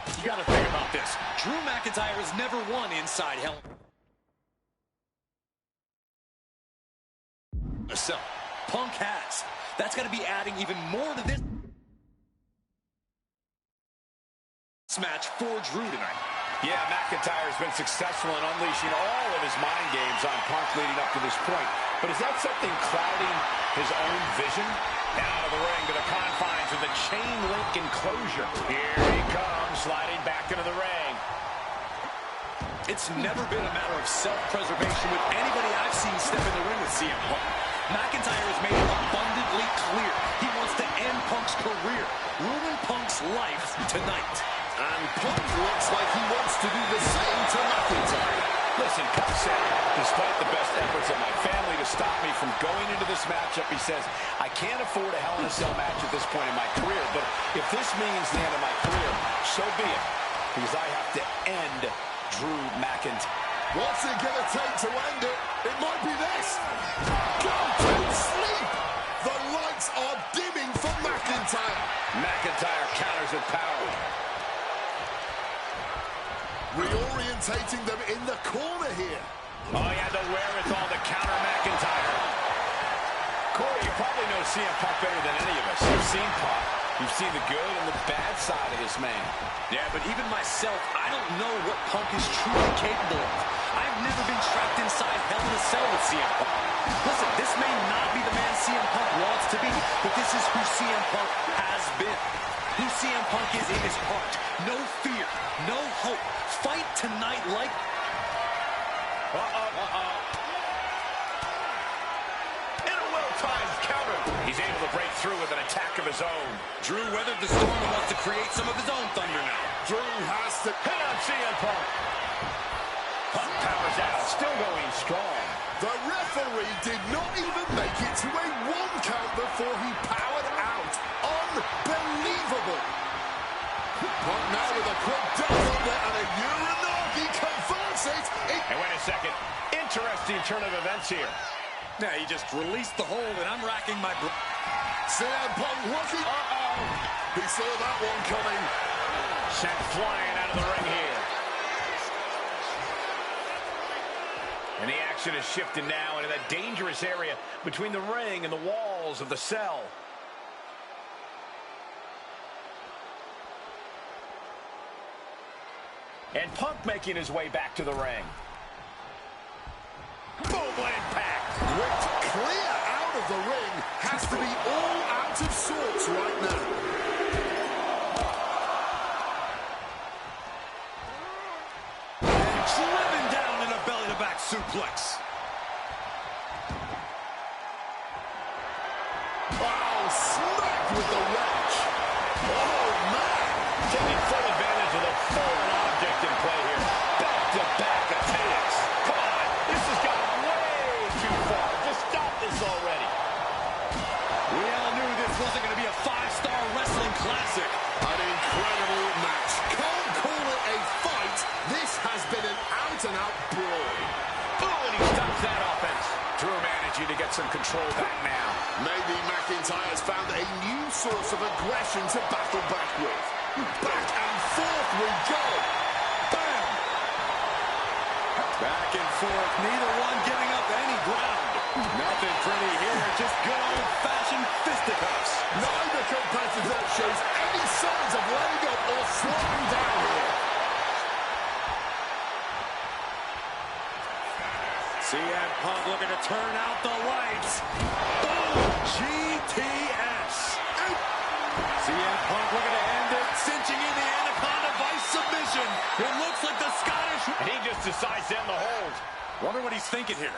You got to think about this. Drew McIntyre has never won inside Hell in a Cell. Punk has. That's got to be adding even more to this match for Drew tonight. Yeah, McIntyre has been successful in unleashing all of his mind games on Punk leading up to this point. But is that something clouding his own vision? Out of the ring to the confines of the chain link enclosure. Here he comes, sliding back into the ring. It's never been a matter of self-preservation with anybody I've seen step in the ring with CM Punk. McIntyre has made it abundantly clear he wants to end Punk's career, ruin Punk's life tonight. And Punk looks like he wants to do the same to McIntyre. Listen, Punk said, despite the best efforts of my family to stop me from going into this matchup, he says, I can't afford a Hell in a Cell match at this point in my career, but if this means the end of my career, so be it, because I have to end Drew McIntyre. What's it going to take to end it? It might be this. Go to sleep. The lights are dimming for McIntyre. McIntyre counters with power. Reorientating them in the corner here. Oh, he had the wherewithal to counter McIntyre. Corey, you probably know CM Punk better than any of us. You've seen Punk. You've seen the good and the bad side of this man. Yeah, but even myself, I don't know what Punk is truly capable of. I've never been trapped inside Hell in a Cell with CM Punk. Listen, this may not be the man CM Punk wants to be, but this is who CM Punk has been. Who CM Punk is in his heart. No fear, no hope. Fight tonight like... In a times countered. He's able to break through with an attack of his own. Drew weathered the storm and wants to create some of his own thunder now. Drew has to Hit on CM Punk. Punk powers out, still going strong. The referee did not even make it to a 1 count before he powered out. Unbelievable. Punk now with a quick double and a Uranagi converts it. And wait a second. Interesting turn of events here. Now he just released the hold, and I'm racking my brain. CM Punk looking. He saw that one coming. Sent flying out of the ring here. And the action is shifted now into that dangerous area between the ring and the walls of the cell. And Punk making his way back to the ring. Boom, what impact. Ripped clear out of the ring. Has to be all out of sorts right now. And driven down in a belly-to-back suplex. Oh, smacked with the wrench. Oh, man. Taking full advantage of the fallen object in play here. Back-to-back attacks. Come on, this has gone way too far. Just stop this already. We all knew this wasn't going to be a 5-star wrestling classic. An incredible match. Can't call it a fight. This has been an out-and-out brawl. Oh, and he stops that offense. Drew managing to get some control back now. Maybe McIntyre's found a new source of aggression to battle back with. Back and forth we go. Bam! Back and forth, neither one giving up any ground. Nothing pretty here, just good old-fashioned fisticuffs. Neither competitor shows any signs of letting up or slowing down here. CM Punk looking to turn out the lights. Boom! GTS. CM Punk looking to end it, cinching in the Anaconda Vice submission. It looks like the Scottish... And he just decides to end the hold. Wonder what he's thinking here.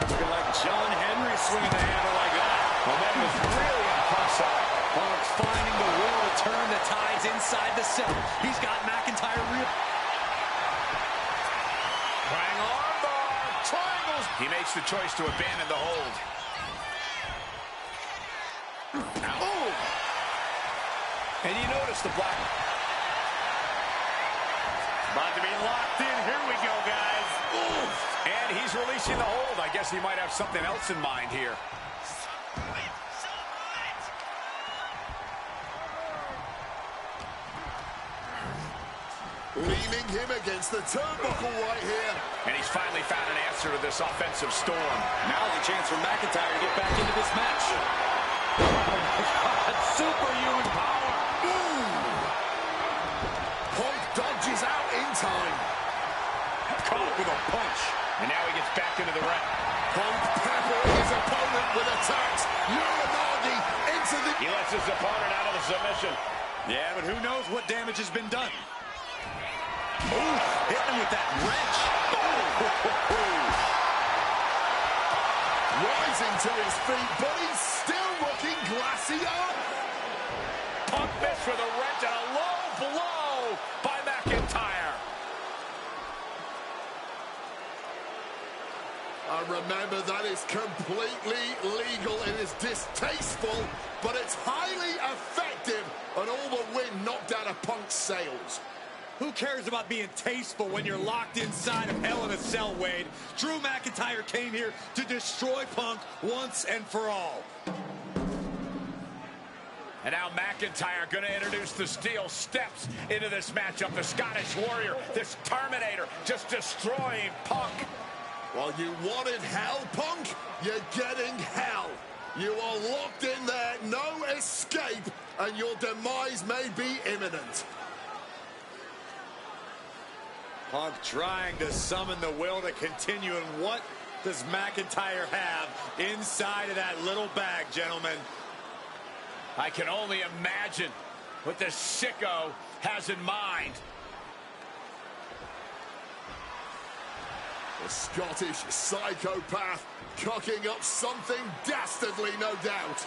Looking like John Henry swinging the hammer like that. Momentum is really on Punk's side. Punk's finding the will to turn the tides inside the cell. He's got McIntyre real. Bang armbar, triangles. He makes the choice to abandon the hold. Oh! And you notice the black. About to be locked in. Here we go, guys. Ooh. And he's releasing the hold. I guess he might have something else in mind here. Leaning him against the turnbuckle right here. And he's finally found an answer to this offensive storm. Now's a chance for McIntyre to get back into this match. Oh my God, superhuman power. Punk dodges out in time. Caught with a punch. And now he gets back into the ring. Punk peppering his opponent with attacks. Uranagi into the... He lets his opponent out of the submission. Yeah, but who knows what damage has been done. Ooh, hitting him with that wrench. Rising to his feet, but he's still looking glassier. Punk missed with a wrench and a low blow by McIntyre. Remember, that is completely legal. It is distasteful, but it's highly effective, and all the wind knocked out of Punk's sails. Who cares about being tasteful when you're locked inside of Hell in a Cell, Wade? Drew McIntyre came here to destroy Punk once and for all. And now McIntyre going to introduce the steel steps into this matchup. The Scottish Warrior, this Terminator, just destroying Punk. Well, you wanted hell, Punk? You're getting hell. You are locked in there, no escape, and your demise may be imminent. Punk trying to summon the will to continue, and what does McIntyre have inside of that little bag, gentlemen? I can only imagine what the sicko has in mind. The Scottish psychopath cooking up something dastardly, no doubt.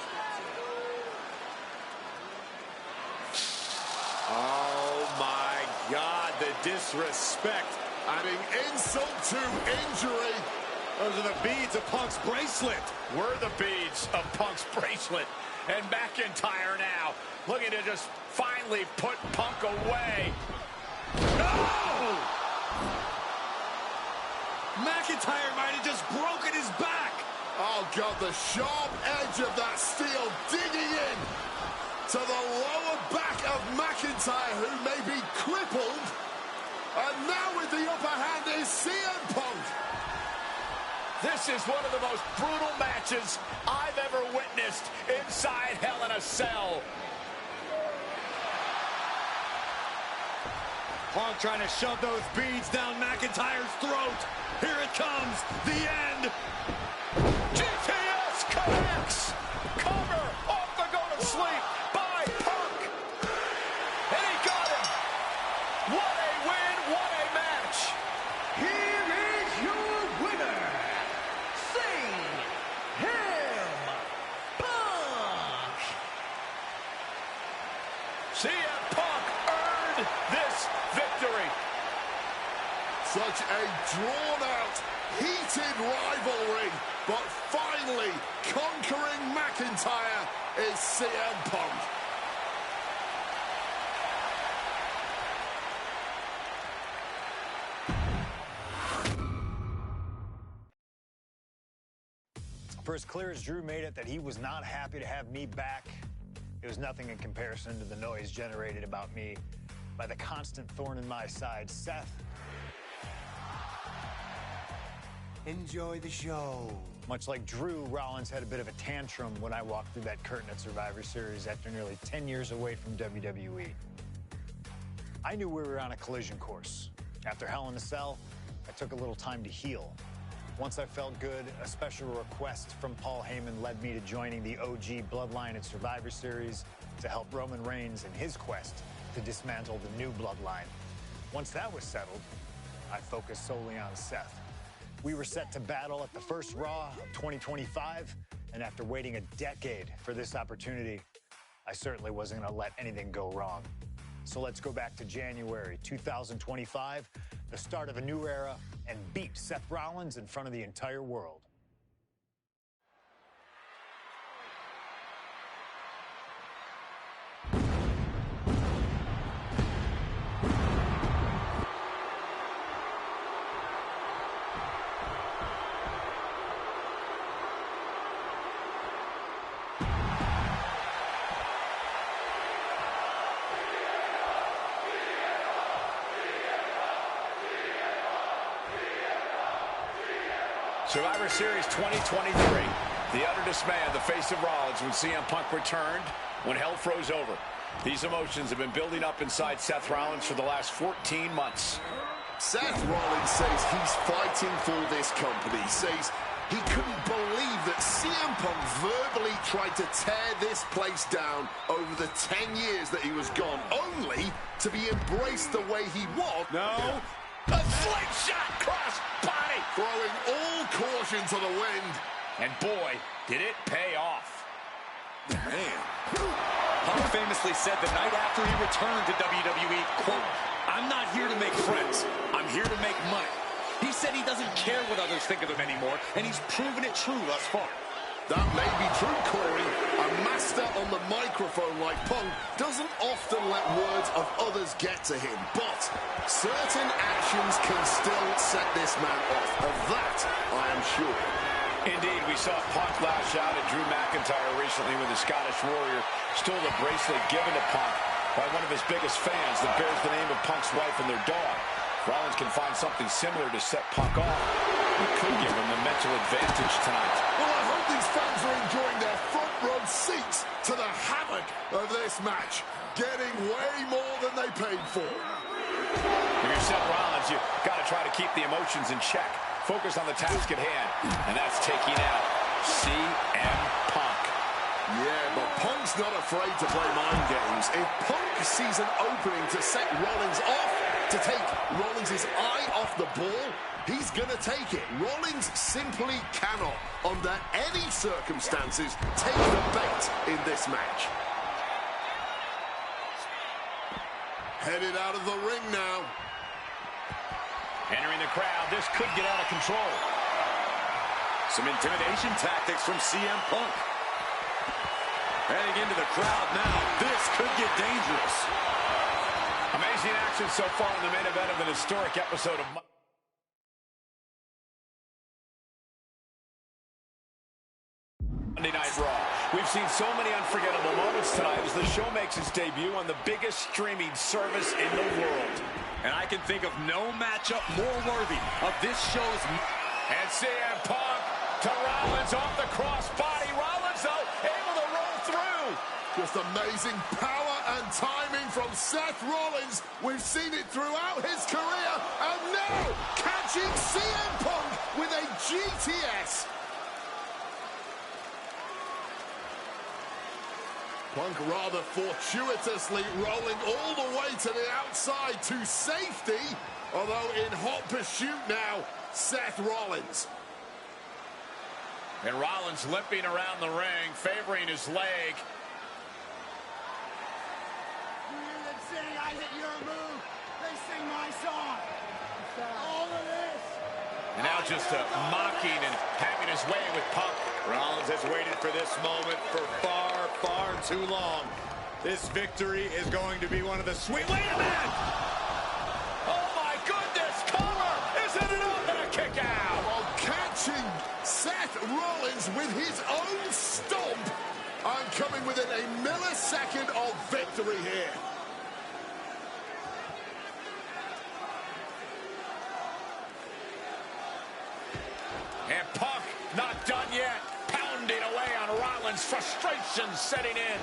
Oh, my God, the disrespect. Adding insult to injury. Those are the beads of Punk's bracelet. We're the beads of Punk's bracelet. And McIntyre now looking to just finally put Punk away. No! McIntyre might have just broken his back. Oh, God, the sharp edge of that steel digging in to the lower back of McIntyre, who may be crippled. And now with the upper hand is CM Punk. This is one of the most brutal matches I've ever witnessed inside Hell in a Cell. Punk trying to shove those beads down McIntyre's throat. Here it comes, the end. GTS connects. Cover off the go to sleep by Punk. And he got him. What a win, what a match. Here is your winner, CM Punk. CM Punk earned this victory. Such a drawn-out, heated rivalry, but finally conquering McIntyre is CM Punk. For as clear as Drew made it that he was not happy to have me back, it was nothing in comparison to the noise generated about me by the constant thorn in my side, Seth. Enjoy the show. Much like Drew, Rollins had a bit of a tantrum when I walked through that curtain at Survivor Series after nearly 10 years away from WWE. I knew we were on a collision course. After Hell in a Cell, I took a little time to heal. Once I felt good, a special request from Paul Heyman led me to joining the OG Bloodline at Survivor Series to help Roman Reigns in his quest to dismantle the new Bloodline. Once that was settled, I focused solely on Seth. We were set to battle at the first Raw of 2025, and after waiting a decade for this opportunity, I certainly wasn't going to let anything go wrong. So let's go back to January 2025, the start of a new era, and beat Seth Rollins in front of the entire world. Survivor Series 2023. The utter dismay on the face of Rollins when CM Punk returned, when hell froze over. These emotions have been building up inside Seth Rollins for the last 14 months. Seth Rollins says he's fighting for this company, says he couldn't believe that CM Punk verbally tried to tear this place down over the 10 years that he was gone, only to be embraced the way he was. No. A slingshot cross body. Throwing all caution to the wind. And boy, did it pay off. Man. Punk famously said the night after he returned to WWE, quote, "I'm not here to make friends. I'm here to make money." He said he doesn't care what others think of him anymore, and he's proven it true thus far. That may be true, Corey. A master on the microphone like Punk doesn't often let words of others get to him, but certain actions can still set this man off. Of that, I am sure. Indeed, we saw Punk lash out at Drew McIntyre recently when the Scottish Warrior stole the bracelet given to Punk by one of his biggest fans that bears the name of Punk's wife and their dog. Rollins can find something similar to set Punk off. It could give him the mental advantage tonight. Well, I hope these fans are enjoying their front row seats to the havoc of this match, getting way more than they paid for. If you're Seth Rollins, you've got to try to keep the emotions in check. Focus on the task at hand, and that's taking out CM Punk. Yeah, but Punk's not afraid to play mind games. If Punk sees an opening to set Rollins off, to take Rollins' eye off the ball, he's going to take it. Rollins simply cannot, under any circumstances, take the bait in this match. Headed out of the ring now. Entering the crowd, this could get out of control. Some intimidation tactics from CM Punk. Heading into the crowd now. This could get dangerous. Amazing action so far in the main event of an historic episode of Monday Night Raw. We've seen so many unforgettable moments tonight as the show makes its debut on the biggest streaming service in the world. And I can think of no matchup more worthy of this show's... And CM Punk to Rollins off the crossbody. Rollins, though, able to roll through. Just amazing power and timing from Seth Rollins. We've seen it throughout his career. And now, catching CM Punk with a GTS. Punk rather fortuitously rolling all the way to the outside to safety. Although in hot pursuit now, Seth Rollins. And Rollins limping around the ring, favoring his leg. You hear them sing, I hit your move. They sing my song. All of this. And now just mocking and having his way with Punk. Rollins has waited for this moment for far, far too long. This victory is going to be one of the sweet... Wait a minute! Oh my goodness, cover! Isn't it up and a kick out? While catching Seth Rollins with his own stomp. I'm coming within a millisecond of victory here. And Punk not done yet. Pounding away on Rollins, frustration setting in.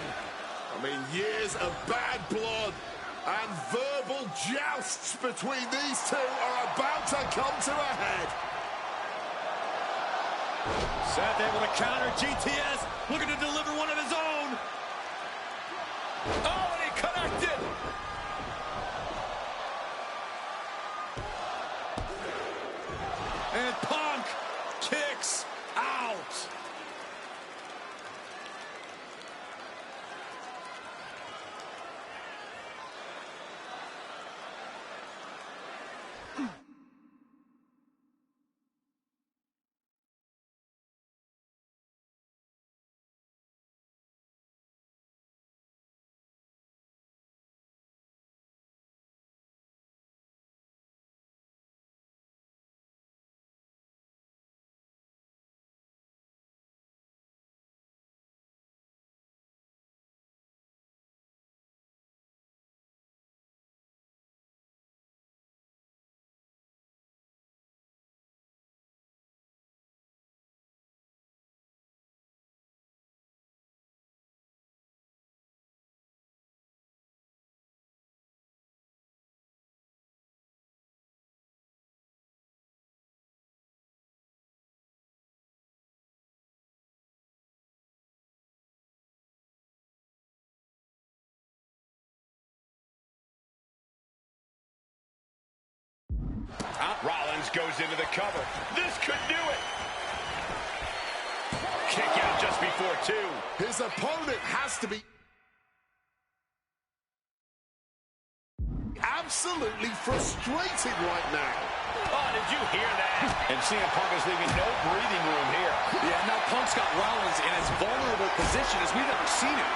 I mean, years of bad blood and verbal jousts between these two are about to come to a head. Seth able to counter GTS, looking to deliver one of his own. Oh, and he connected. And Punk kicks out. Rollins goes into the cover. This could do it. Kick out just before two. His opponent has to be absolutely frustrated right now. Oh, did you hear that? And CM Punk is leaving no breathing room here. Yeah, now Punk's got Rollins in as vulnerable position as we've ever seen him.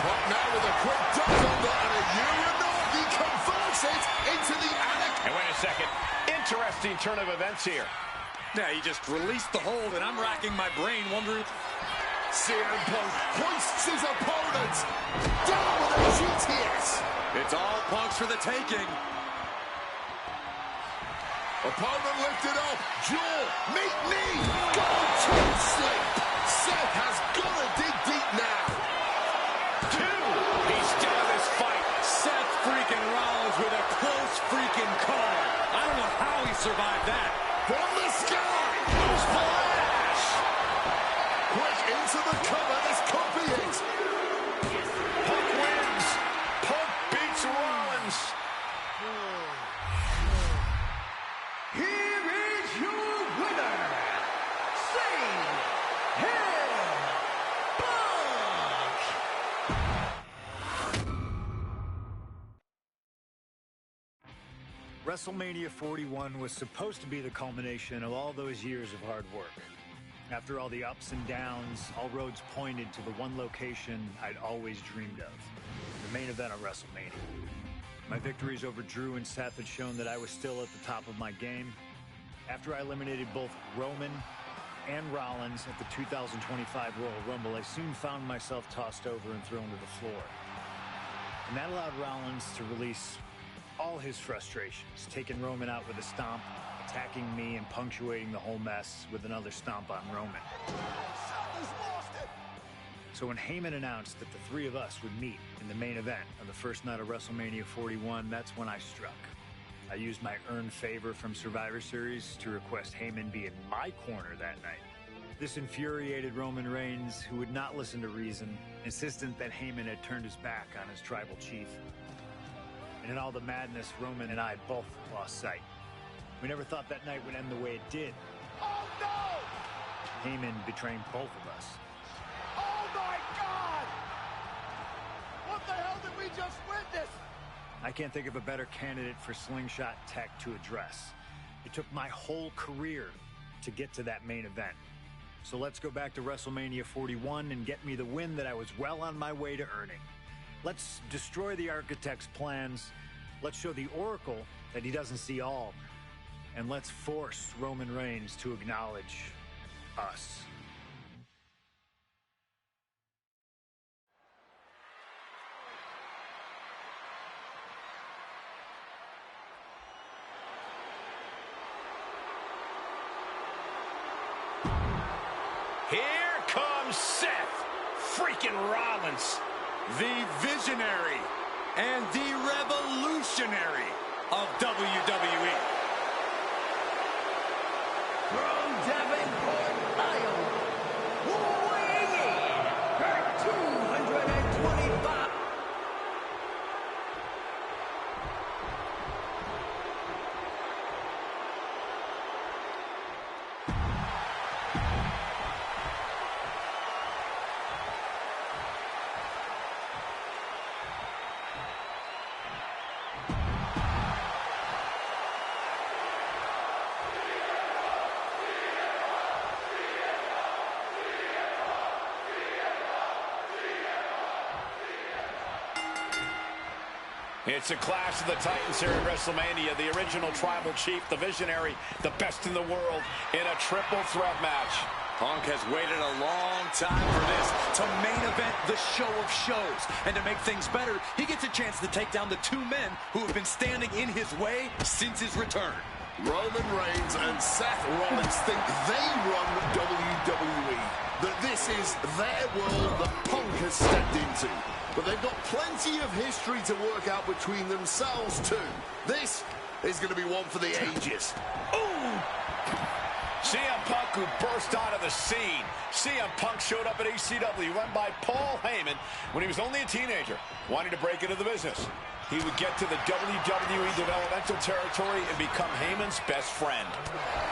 Punk now with a quick duck under and a Uranor. He converts it into the attic. And wait a second. Interesting turn of events here. Yeah, he just released the hold, and I'm racking my brain wondering... CM Punk hoists his opponent down with a GTS. It's all Punk's for the taking. Opponent lifted up. Jaw, meet knee. Go to sleep. Seth has got to dig deep now. Two. He's still in this fight. Seth freaking Rollins with a close freaking call. I don't know how he survived that. From the sky. Splash. Quick into the cover. This could be WrestleMania 41 was supposed to be the culmination of all those years of hard work. After all the ups and downs, all roads pointed to the one location I'd always dreamed of, the main event of WrestleMania. My victories over Drew and Seth had shown that I was still at the top of my game. After I eliminated both Roman and Rollins at the 2025 Royal Rumble, I soon found myself tossed over and thrown to the floor. And that allowed Rollins to release all his frustrations, taking Roman out with a stomp, attacking me, and punctuating the whole mess with another stomp on Roman. So when Heyman announced that the three of us would meet in the main event of the first night of WrestleMania 41, that's when I struck. I used my earned favor from Survivor Series to request Heyman be in my corner that night. This infuriated Roman Reigns, who would not listen to reason, insistent that Heyman had turned his back on his tribal chief. And in all the madness, Roman and I both lost sight. We never thought that night would end the way it did. Oh, no! Heyman betraying both of us. Oh, my God! What the hell did we just witness? I can't think of a better candidate for slingshot tech to address. It took my whole career to get to that main event. So let's go back to WrestleMania 41 and get me the win that I was well on my way to earning. Let's destroy the architect's plans. Let's show the Oracle that he doesn't see all. And let's force Roman Reigns to acknowledge us. Here comes Seth freaking Rollins, The visionary and the revolutionary of WWE. From Davenport, Iowa, weighing in at 225. It's a clash of the Titans here at WrestleMania. The original tribal chief, the visionary, the best in the world in a triple threat match. Punk has waited a long time for this, to main event the show of shows. And to make things better, he gets a chance to take down the two men who have been standing in his way since his return. Roman Reigns and Seth Rollins think they run WWE, that this is their world that Punk has stepped into. But they've got plenty of history to work out between themselves too. This is going to be one for the ages. Ooh! CM Punk, who burst onto the scene. CM Punk showed up at ECW, run by Paul Heyman when he was only a teenager, wanting to break into the business. He would get to the WWE developmental territory and become Heyman's best friend.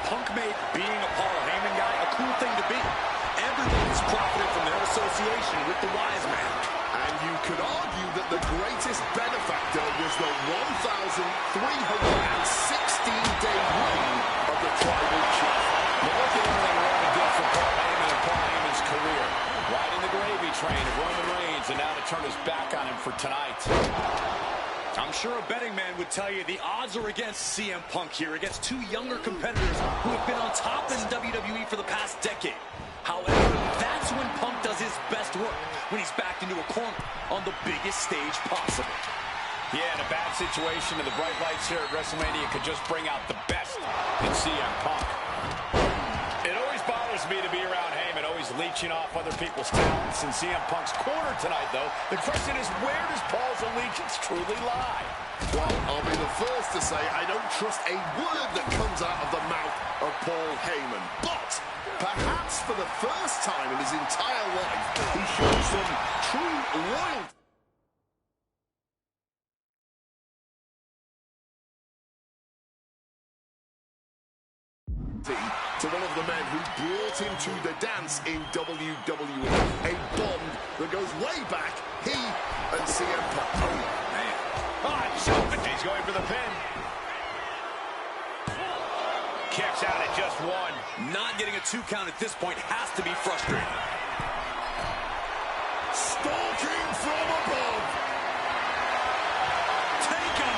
Punk made being a Paul Heyman guy a cool thing to be. Everyone's profited from their association with the wise man. And you could argue that the greatest benefactor was the 1,316-day reign of the tribal chief. But look at everything Roman did for Paul Heyman and Paul Heyman's career. Riding the gravy train of Roman Reigns, and now to turn his back on him for tonight. I'm sure a betting man would tell you the odds are against CM Punk here, against two younger competitors who have been on top in WWE for the past decade. However, that's when Punk does his best work, when he's backed into a corner on the biggest stage possible. Yeah, in a bad situation, and the bright lights here at WrestleMania could just bring out the best in CM Punk. It always bothers me to be around Heyman, always leeching off other people's talents in CM Punk's corner tonight, though. The question is, where does Paul's allegiance truly lie? Well, I'll be the first to say I don't trust a word that comes out of the mouth of Paul Heyman. But perhaps for the first time in his entire life, he shows some true loyalty to one of the men who brought him to the dance in WWE. A bond that goes way back, he and CM Punk. Oh, man. Oh, he's going for the pin. kicks out at just one. Not getting a 2 count at this point has to be frustrating. Stalking from above. Taken.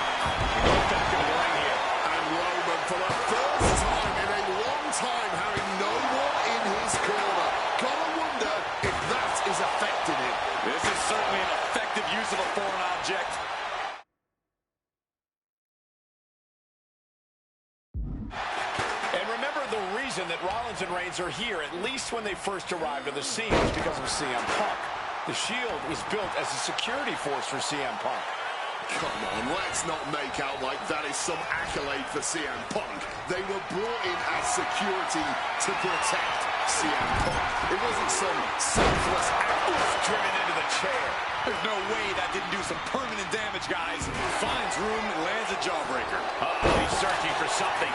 Back into the ring here. And Roman, for the first time in a long time, having no one in his corner. Gotta wonder if that is affecting him. This is certainly an effective use of a foreign object. And remember, the reason that Rollins and Reigns are here, at least when they first arrived on the scene, is because of CM Punk. The Shield was built as a security force for CM Punk. Come on, let's not make out like that is some accolade for CM Punk. They were brought in as security to protect CM Punk. It wasn't some selfless act. Driven into the chair. There's no way that didn't do some permanent damage, guys. Finds room and lands a jawbreaker. He's searching for something.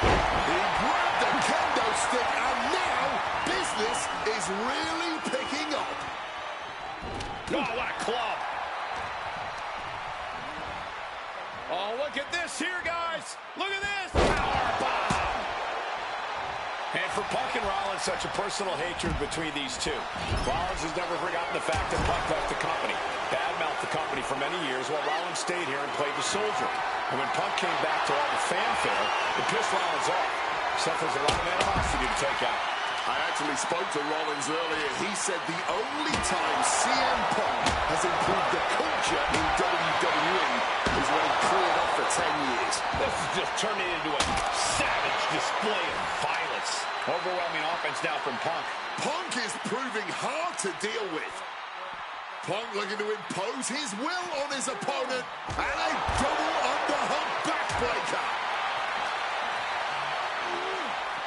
He grabbed the kendo stick, and now business is really picking up. Oh, what a club. Oh, look at this here, guys. Look at this. Powerbomb. And for Punk and Rollins, such a personal hatred between these two. Rollins has never forgotten the fact that Punk left the company, badmouthed the company for many years, while Rollins stayed here and played the soldier. And when Punk came back to all the fanfare, it pissed Rollins off. Suffers a lot of animosity to take out. I actually spoke to Rollins earlier. He said the only time CM Punk has improved the culture in WWE is when he cleared off for 10 years. This is just turning into a savage display of violence. Overwhelming offense now from Punk. Punk is proving hard to deal with. Punk looking to impose his will on his opponent, and a double underhook backbreaker.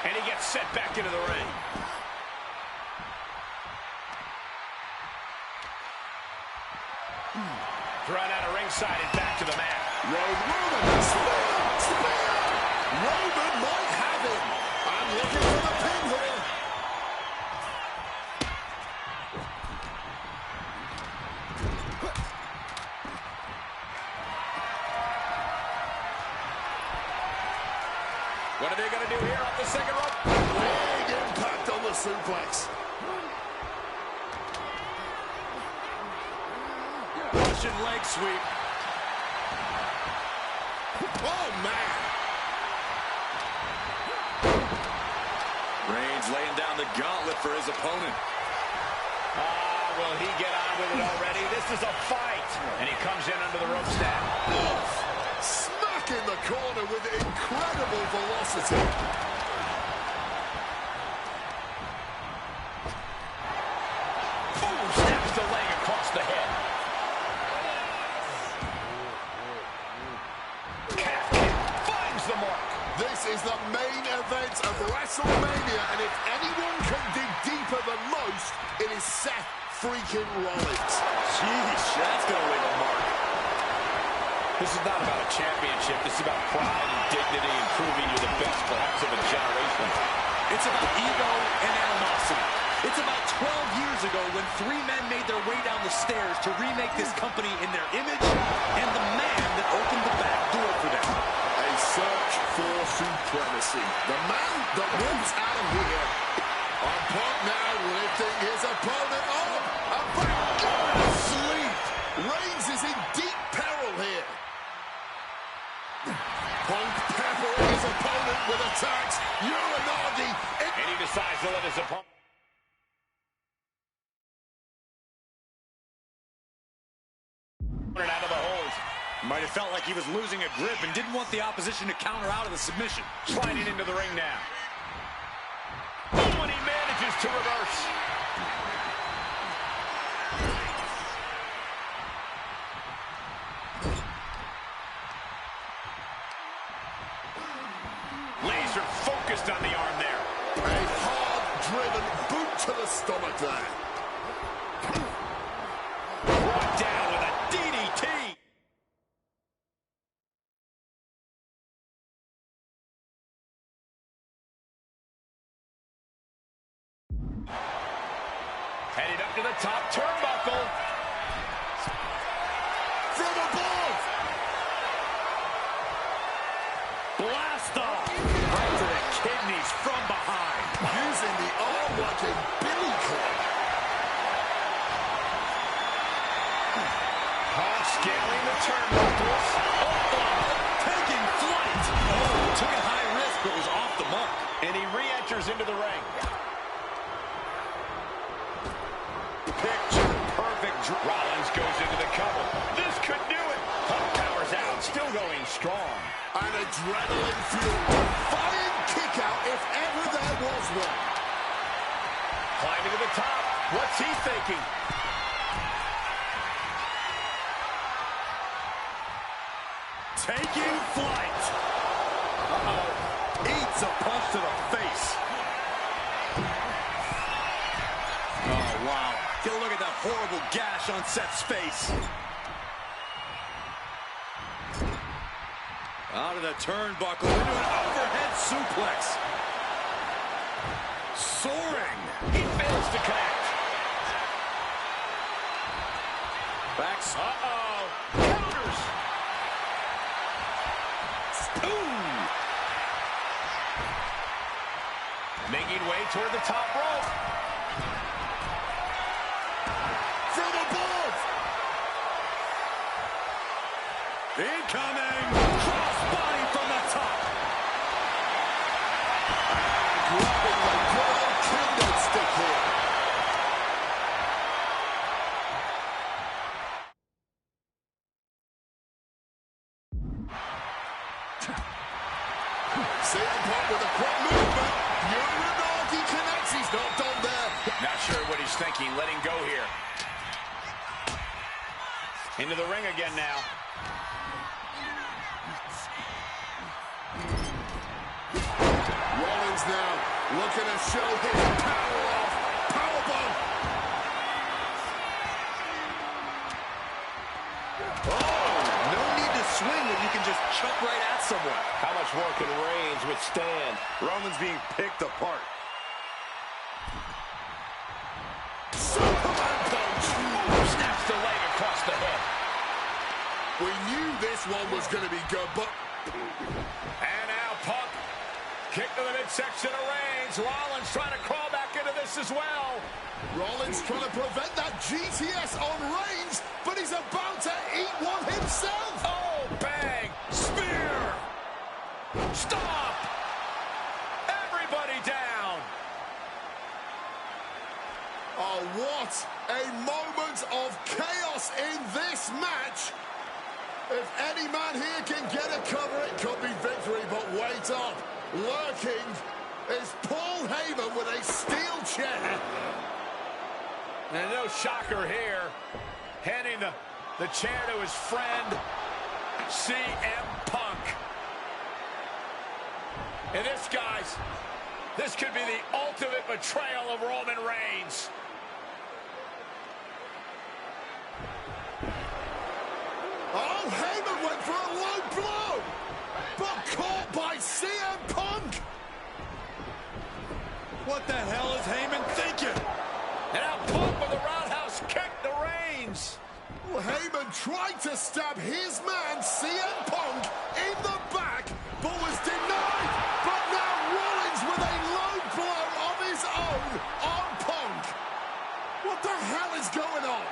And he gets set back into the ring. Thrown out of ringside and back to the mat. Roman, spear. Roman might have him. I'm looking for the pin here. What are they going to do here off the second rope? Big impact on the suplex. Russian leg sweep. Oh, man. Reigns laying down the gauntlet for his opponent. Will he get on with it already? This is a fight. And he comes in under the ropes now. Smack in the corner with incredible velocity. Boom, snaps the leg across the head. Calf kick finds the mark. This is the main event of WrestleMania, and if anyone can dig deeper than most, it is Seth freaking Rollins. Jeez, that's going to leave a mark. This is not about a championship. This is about pride and dignity and proving you're the best, perhaps, of a generation. It's about ego and animosity. It's about 12 years ago when 3 men made their way down the stairs to remake this company in their image, and the man that opened the back door for them. A search for supremacy. The man that wants out of here. On Punk now lifting his opponent up. A back sleep. Reigns is in deep peril here. Punk peppering his opponent with attacks. Uranagi. And he decides to let his opponent. Out of the hold. Might have felt like he was losing a grip and didn't want the opposition to counter out of the submission. Sliding into the ring now. Oh, and he manages to reverse. Laser focused on the arm there. A hard-driven boot to the stomach there. Brought down with a DDT. Headed up to the top turnbuckle. From above. Blast off. enters into the ring. Picture perfect. Rollins goes into the cover. This could do it. Punk powers out, still going strong. An adrenaline-fueled defying kick-out if ever there was one. Climbing to the top. What's he thinking? Taking flight. Uh-oh. Eats a punch to the face. Oh, wow. Get a look at that horrible gash on Seth's face. Out of the turnbuckle into an overhead suplex. Soaring. He fails to connect. Backs. Uh-oh. Counters. Boom. Making way toward the top rope. From above. Incoming. Crossbody from the top. Grabbing the good old kendo stick here. CM Punk with a quick movement. Uranagi connects. He's not done there. Not sure what he's thinking. Letting go here. Into the ring again now. Rollins now looking to show his power off. Powerbomb. Oh, no need to swing when you can just chuck right at someone. How much more can Reigns withstand? Roman's being picked apart. Superman punch. Snaps the leg across the head. We knew this one was going to be good, but... And now Punk. Kick to the midsection of Reigns. Rollins trying to crawl back into this as well. Rollins trying to prevent that GTS on Reigns, but he's about to eat one himself. Oh, bang. Spear. Stop. Everybody down. Oh, what a moment of chaos in this match. If any man here can get a cover, it could be victory, but wait up. Lurking is Paul Heyman with a steel chair. And no shocker here. Handing the chair to his friend, CM Punk. And this, guys, this could be the ultimate betrayal of Roman Reigns. Oh, Heyman went for a low blow, but caught by CM Punk. What the hell is Heyman thinking? And now Punk with a roundhouse kick to Reigns. Well, Heyman tried to stab his man, CM Punk, in the back, but was denied. But now Rollins with a low blow of his own on Punk. What the hell is going on?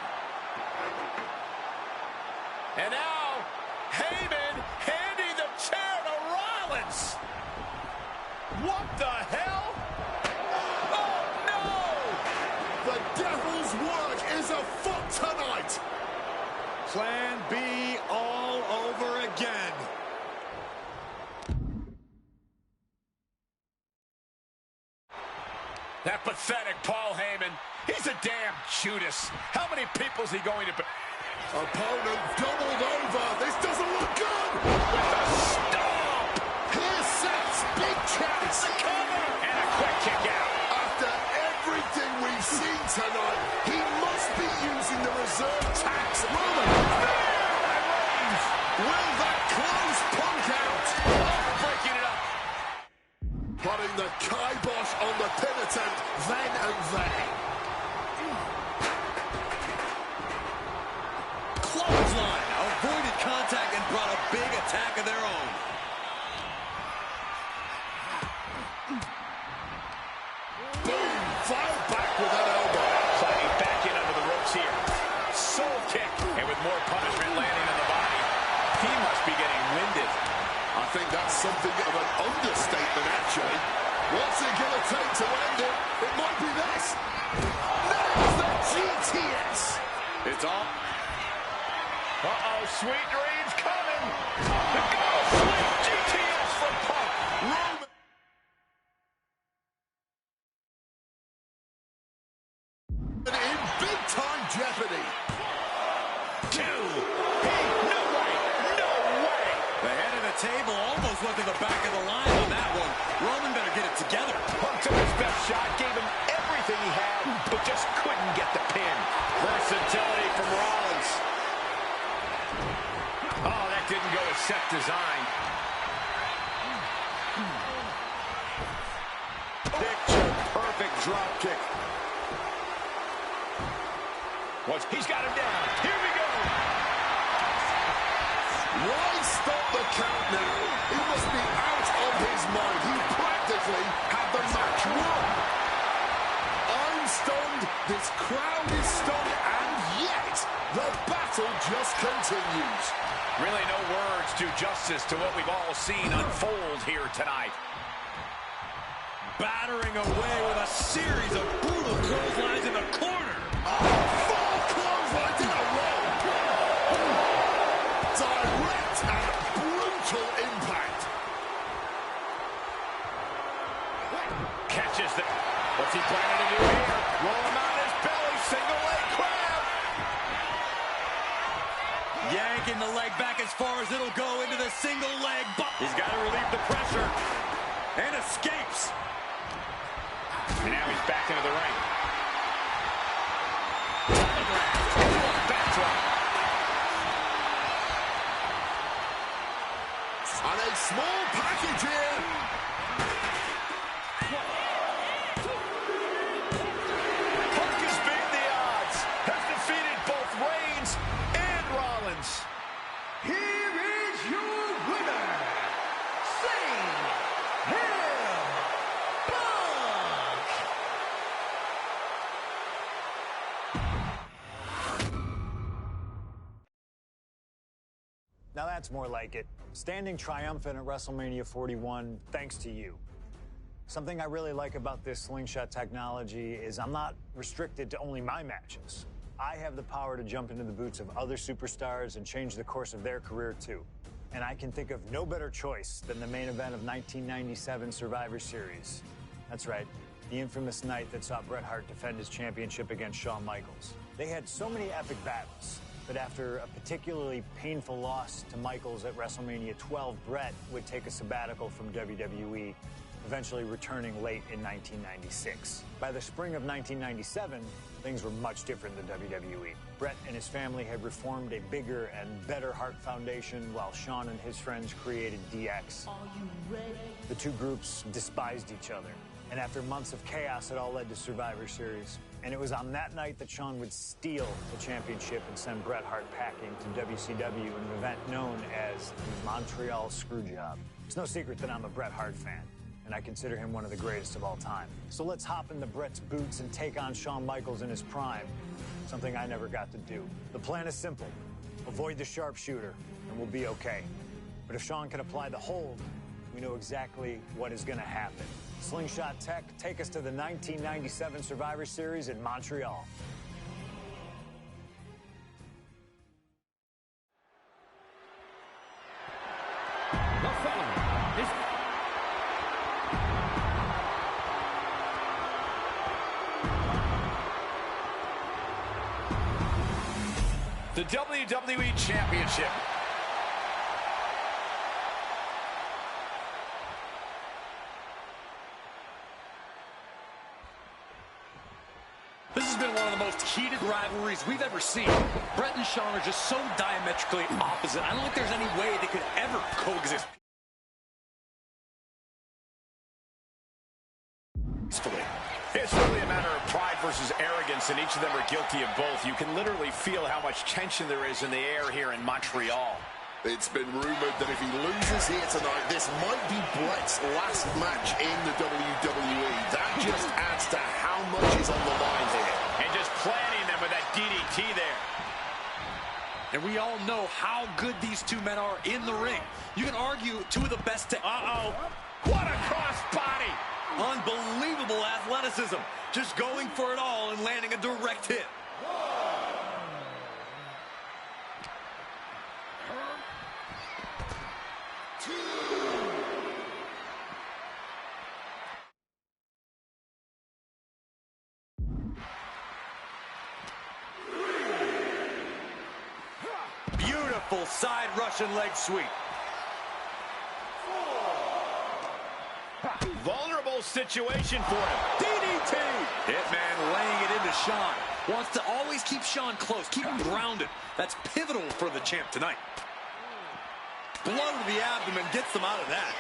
And now Heyman handing the chair to Rollins. What the hell? Oh, no! The devil's work is afoot tonight. Plan B all over again. That pathetic Paul Heyman. He's a damn Judas. How many people's he going to... Opponent doubled over. This doesn't look good. With a stomp. Here's Seth's big chance. The cover. And a quick kick out. After everything we've seen tonight, he must be using the reserve tax. Roman. Will that close Punk out? Breaking it up. Putting the kibosh on the pin attempt then and there. Clothesline. Avoided contact and brought a big attack of their own. Boom. Fired back with that elbow. Sliding back in under the ropes here. Soul kick. And with more punishment landing on the body, he must be getting winded. I think that's something of an understatement, actually. What's it going to take to end it? It might be this. Nails the GTS. It's on. Uh-oh, sweet dreams coming. The go, sweet GTS from Punk. Roman. In big-time jeopardy. 2. No way. No way. The head of the table almost went to the back of the line on that one. Roman better get it together. Punk took his best shot, gave him everything he had, but just couldn't get the pin. Versatility from Rollins. Oh, that didn't go as set designed. Picture perfect drop kick. He's got him down. Here we go. Why stop the count now? He must be out of his mind. He practically had the match won. I'm stunned. This crowd is stunned. And yet, the battle just continues. Really no words do justice to what we've all seen unfold here tonight. Battering away with a series of brutal clotheslines in the corner. Four clotheslines in a row. Direct and brutal impact. Catches the... What's he planning to do here? Roll him on his belly. Single leg crab. Yanking the leg back as far as it'll go into the single leg. He's got to relieve the pressure. And escapes. And now he's back into the ring. And a small package here. Punk has beaten the odds. Has defeated both Reigns and Rollins. Here is your winner, CM Punk. Now that's more like it. Standing triumphant at WrestleMania 41 thanks to you. Something I really like about this slingshot technology is I'm not restricted to only my matches. I have the power to jump into the boots of other superstars and change the course of their career too. And I can think of no better choice than the main event of 1997 Survivor Series. That's right, the infamous night that saw Bret Hart defend his championship against Shawn Michaels. They had so many epic battles, but after a particularly painful loss to Michaels at WrestleMania 12, Bret would take a sabbatical from WWE, eventually returning late in 1996. By the spring of 1997, things were much different than WWE. Bret and his family had reformed a bigger and better Hart Foundation, while Shawn and his friends created DX. Are you ready? The two groups despised each other, and after months of chaos, it all led to Survivor Series. And it was on that night that Shawn would steal the championship and send Bret Hart packing to WCW in an event known as the Montreal Screwjob. It's no secret that I'm a Bret Hart fan, and I consider him one of the greatest of all time. So let's hop into Bret's boots and take on Shawn Michaels in his prime, something I never got to do. The plan is simple. Avoid the sharpshooter, and we'll be okay. But if Shawn can apply the hold, we know exactly what is going to happen. Slingshot Tech, take us to the 1997 Survivor Series in Montreal. The following is The WWE Championship. This has been one of the most heated rivalries we've ever seen. Bret and Shawn are just so diametrically opposite. I don't think there's any way they could ever coexist. It's really a matter of pride versus arrogance, and each of them are guilty of both. You can literally feel how much tension there is in the air here in Montreal. It's been rumored that if he loses here tonight, this might be Bret's last match in the WWE. That just adds to how much is on the line here. And just planting them with that DDT there. And we all know how good these two men are in the ring. You can argue two of the best. Uh-oh. What a cross body. Unbelievable athleticism. Just going for it all and landing a direct hit. Beautiful side Russian leg sweep. Vulnerable situation for him. DDT! Hitman laying it into Sean. Wants to always keep Sean close, keep him grounded. That's pivotal for the champ tonight. Blow to the abdomen gets them out of that.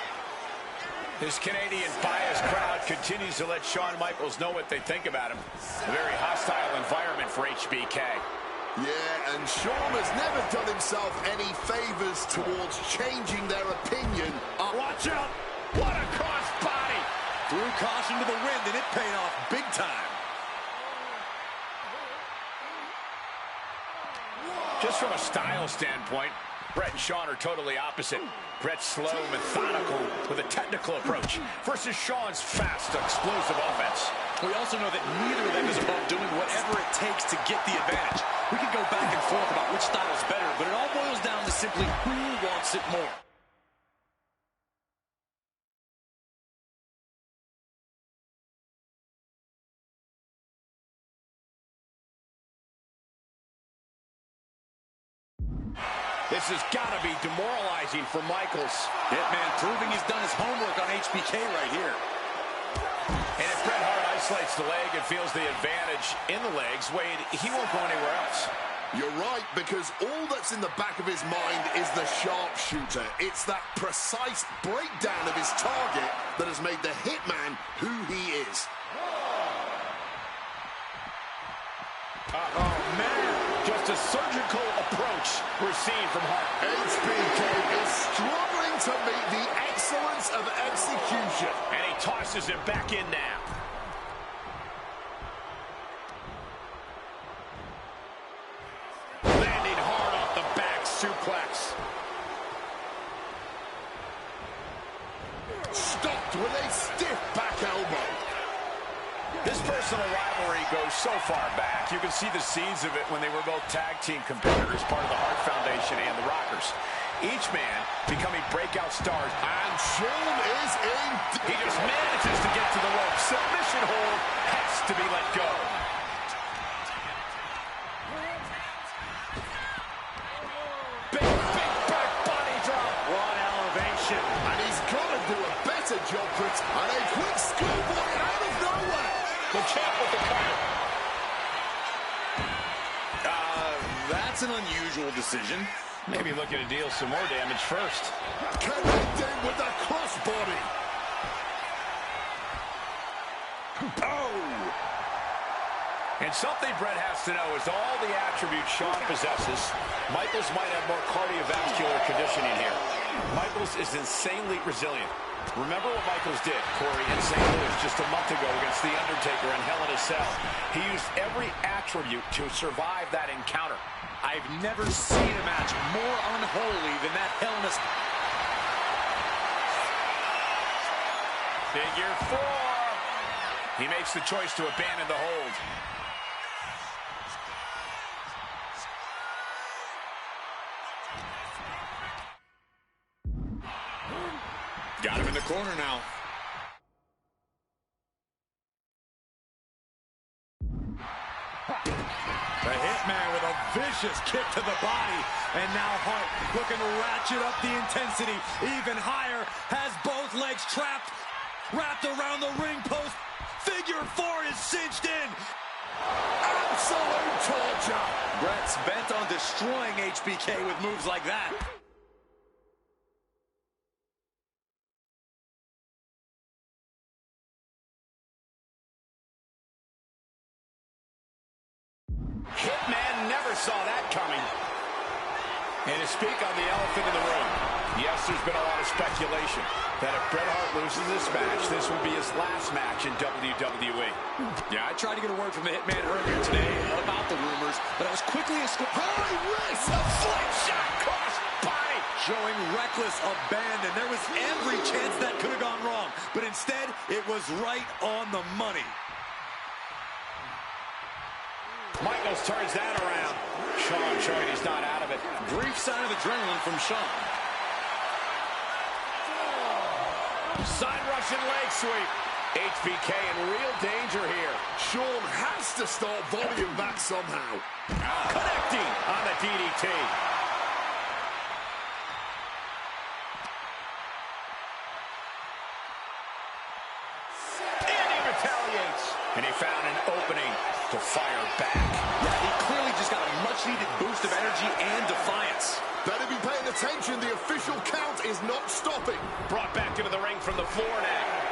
This Canadian biased crowd continues to let Shawn Michaels know what they think about him. A very hostile environment for HBK. Yeah, and Shawn has never done himself any favors towards changing their opinion. Watch out! What a cross body! Threw caution to the wind, and it paid off big time. Just from a style standpoint, Bret and Shawn are totally opposite. Bret's slow, methodical, with a technical approach, versus Shawn's fast, explosive offense. We also know that neither of them is above doing whatever it takes to get the advantage. We can go back and forth about which style is better, but it all boils down to simply who wants it more. This has got to be demoralizing for Michaels. Hitman proving he's done his homework on HBK right here. And if Bret Hart isolates the leg and feels the advantage in the legs, Wade, he won't go anywhere else. You're right, because all that's in the back of his mind is the sharpshooter. It's that precise breakdown of his target that has made the Hitman who he is. Oh, man. Just a surgical approach we're seeing from Hart. HBK is struggling to meet the excellence of execution. And he tosses him back in now. Landing hard off the back suplex. Stopped with a stiff back elbow. This personal rivalry goes so far back. You can see the seeds of it when they were both tag team competitors, part of the Hart Foundation and the Rockers. Each man becoming breakout stars. And Shawn is in. He just manages to get to the rope. Submission hold has to be let go. Big back body drop. What elevation. And he's got to do a better job for it. And a quick schoolboy out of nowhere. The champ with the cover. That's an unusual decision. Maybe looking to deal some more damage first. Connecting with the crossbody. Oh! And something Bret has to know is all the attributes Shawn possesses, Michaels might have more cardiovascular conditioning here. Michaels is insanely resilient. Remember what Michaels did, Corey, in St. Louis just a month ago against The Undertaker in Hell in a Cell. He used every attribute to survive that encounter. I've never seen a match more unholy than that Hell in a Cell. Figure 4. He makes the choice to abandon the hold. Got him in the corner now. The Hitman with a vicious kick to the body. And now Hart looking to ratchet up the intensity even higher. Has both legs trapped, wrapped around the ring post. Figure 4 is cinched in. Absolute torture. Bret's bent on destroying HBK with moves like that. Hitman never saw that coming. And to speak on the elephant in the room, yes, there's been a lot of speculation that if Bret Hart loses this match, this will be his last match in WWE. Yeah, I tried to get a word from the Hitman earlier today about the rumors, but I was quickly escorted. High risk. A slingshot cross body. showing reckless abandon. There was every chance that could have gone wrong, but instead, it was right on the money. Michaels turns that around. Shawn showing he's not out of it. Brief sign of adrenaline from Shawn. Side Russian leg sweep. HBK in real danger here. Shawn has to start volleying back somehow. Connecting on the DDT. And he retaliates. And he found an opening to fire back. Yeah, he clearly just got a much-needed boost of energy and defiance. Better be paying attention. The official count is not stopping. Brought back into the ring from the floor now.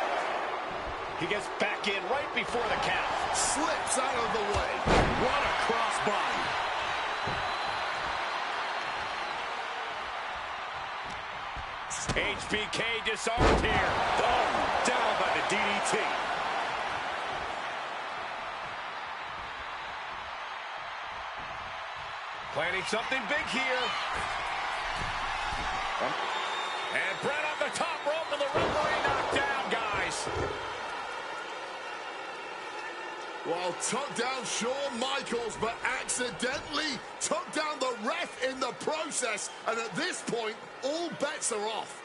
He gets back in right before the count. Slips out of the way. What a crossbody. HBK disarmed here. Oh, down by the DDT. Planning something big here. And Brett on the top rope and the referee knocked down, guys. Well, took down Shawn Michaels, but accidentally took down the ref in the process. And at this point, all bets are off.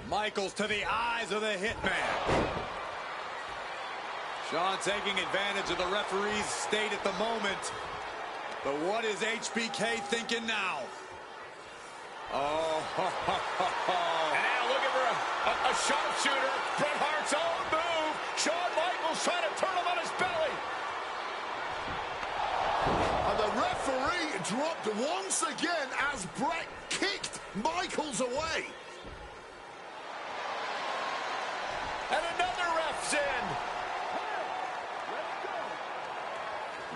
Michaels to the eyes of the hitman. Shawn taking advantage of the referee's state at the moment. But what is HBK thinking now? Oh, And now looking for a sharpshooter. Bret Hart's own move. Shawn Michaels trying to turn him on his belly. And the referee dropped once again as Bret kicked Michaels away. And another ref's in.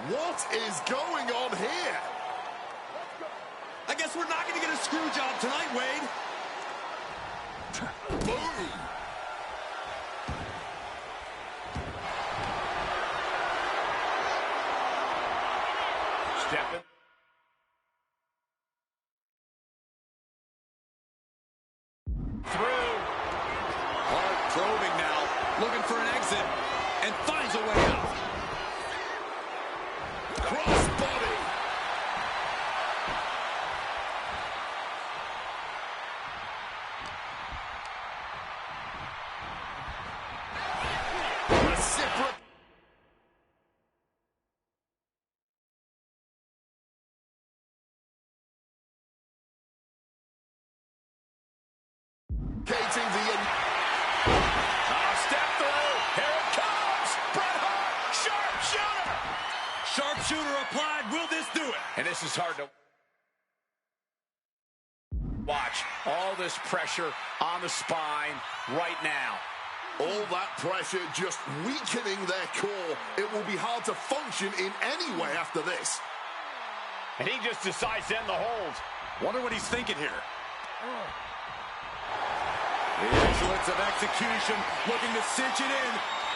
What is going on here? I guess we're not going to get a screw job tonight, Wade. Boom. Stepping. Through. Hart probing now, looking for an exit, and finds a way out. Crossbody. Reciprocal. Step through. Here it comes. Bret Hart. Sharpshooter. Sharpshooter applied. Will this do it? And this is hard to watch. All this pressure on the spine right now. All that pressure just weakening their core. It will be hard to function in any way after this. And he just decides to end the hold. Wonder what he's thinking here. The excellence of execution, looking to cinch it in.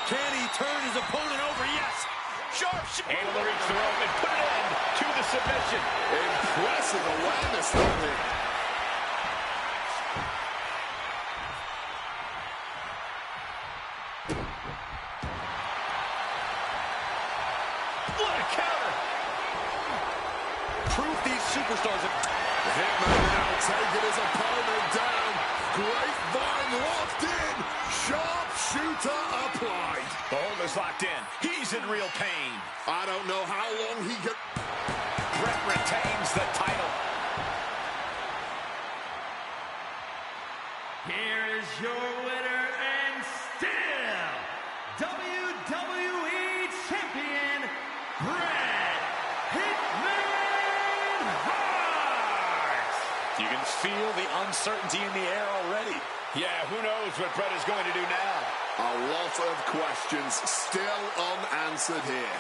Can he turn his opponent over? Yes. Sharpshooter. Able to reach the rope and put it in to the submission. Impressive awareness there. What a counter. Proof these superstars have... The Hitman now taking his opponent down. Grapevine locked in. Sharpshooter applied. The hold is locked in. He's in real pain. I don't know how long he can... Bret retains the title. Here is your winner and still WWE Champion, Bret Hitman Hart. You can feel the uncertainty in the air already. Yeah, who knows what Bret is going to do now. A lot of questions still unanswered here.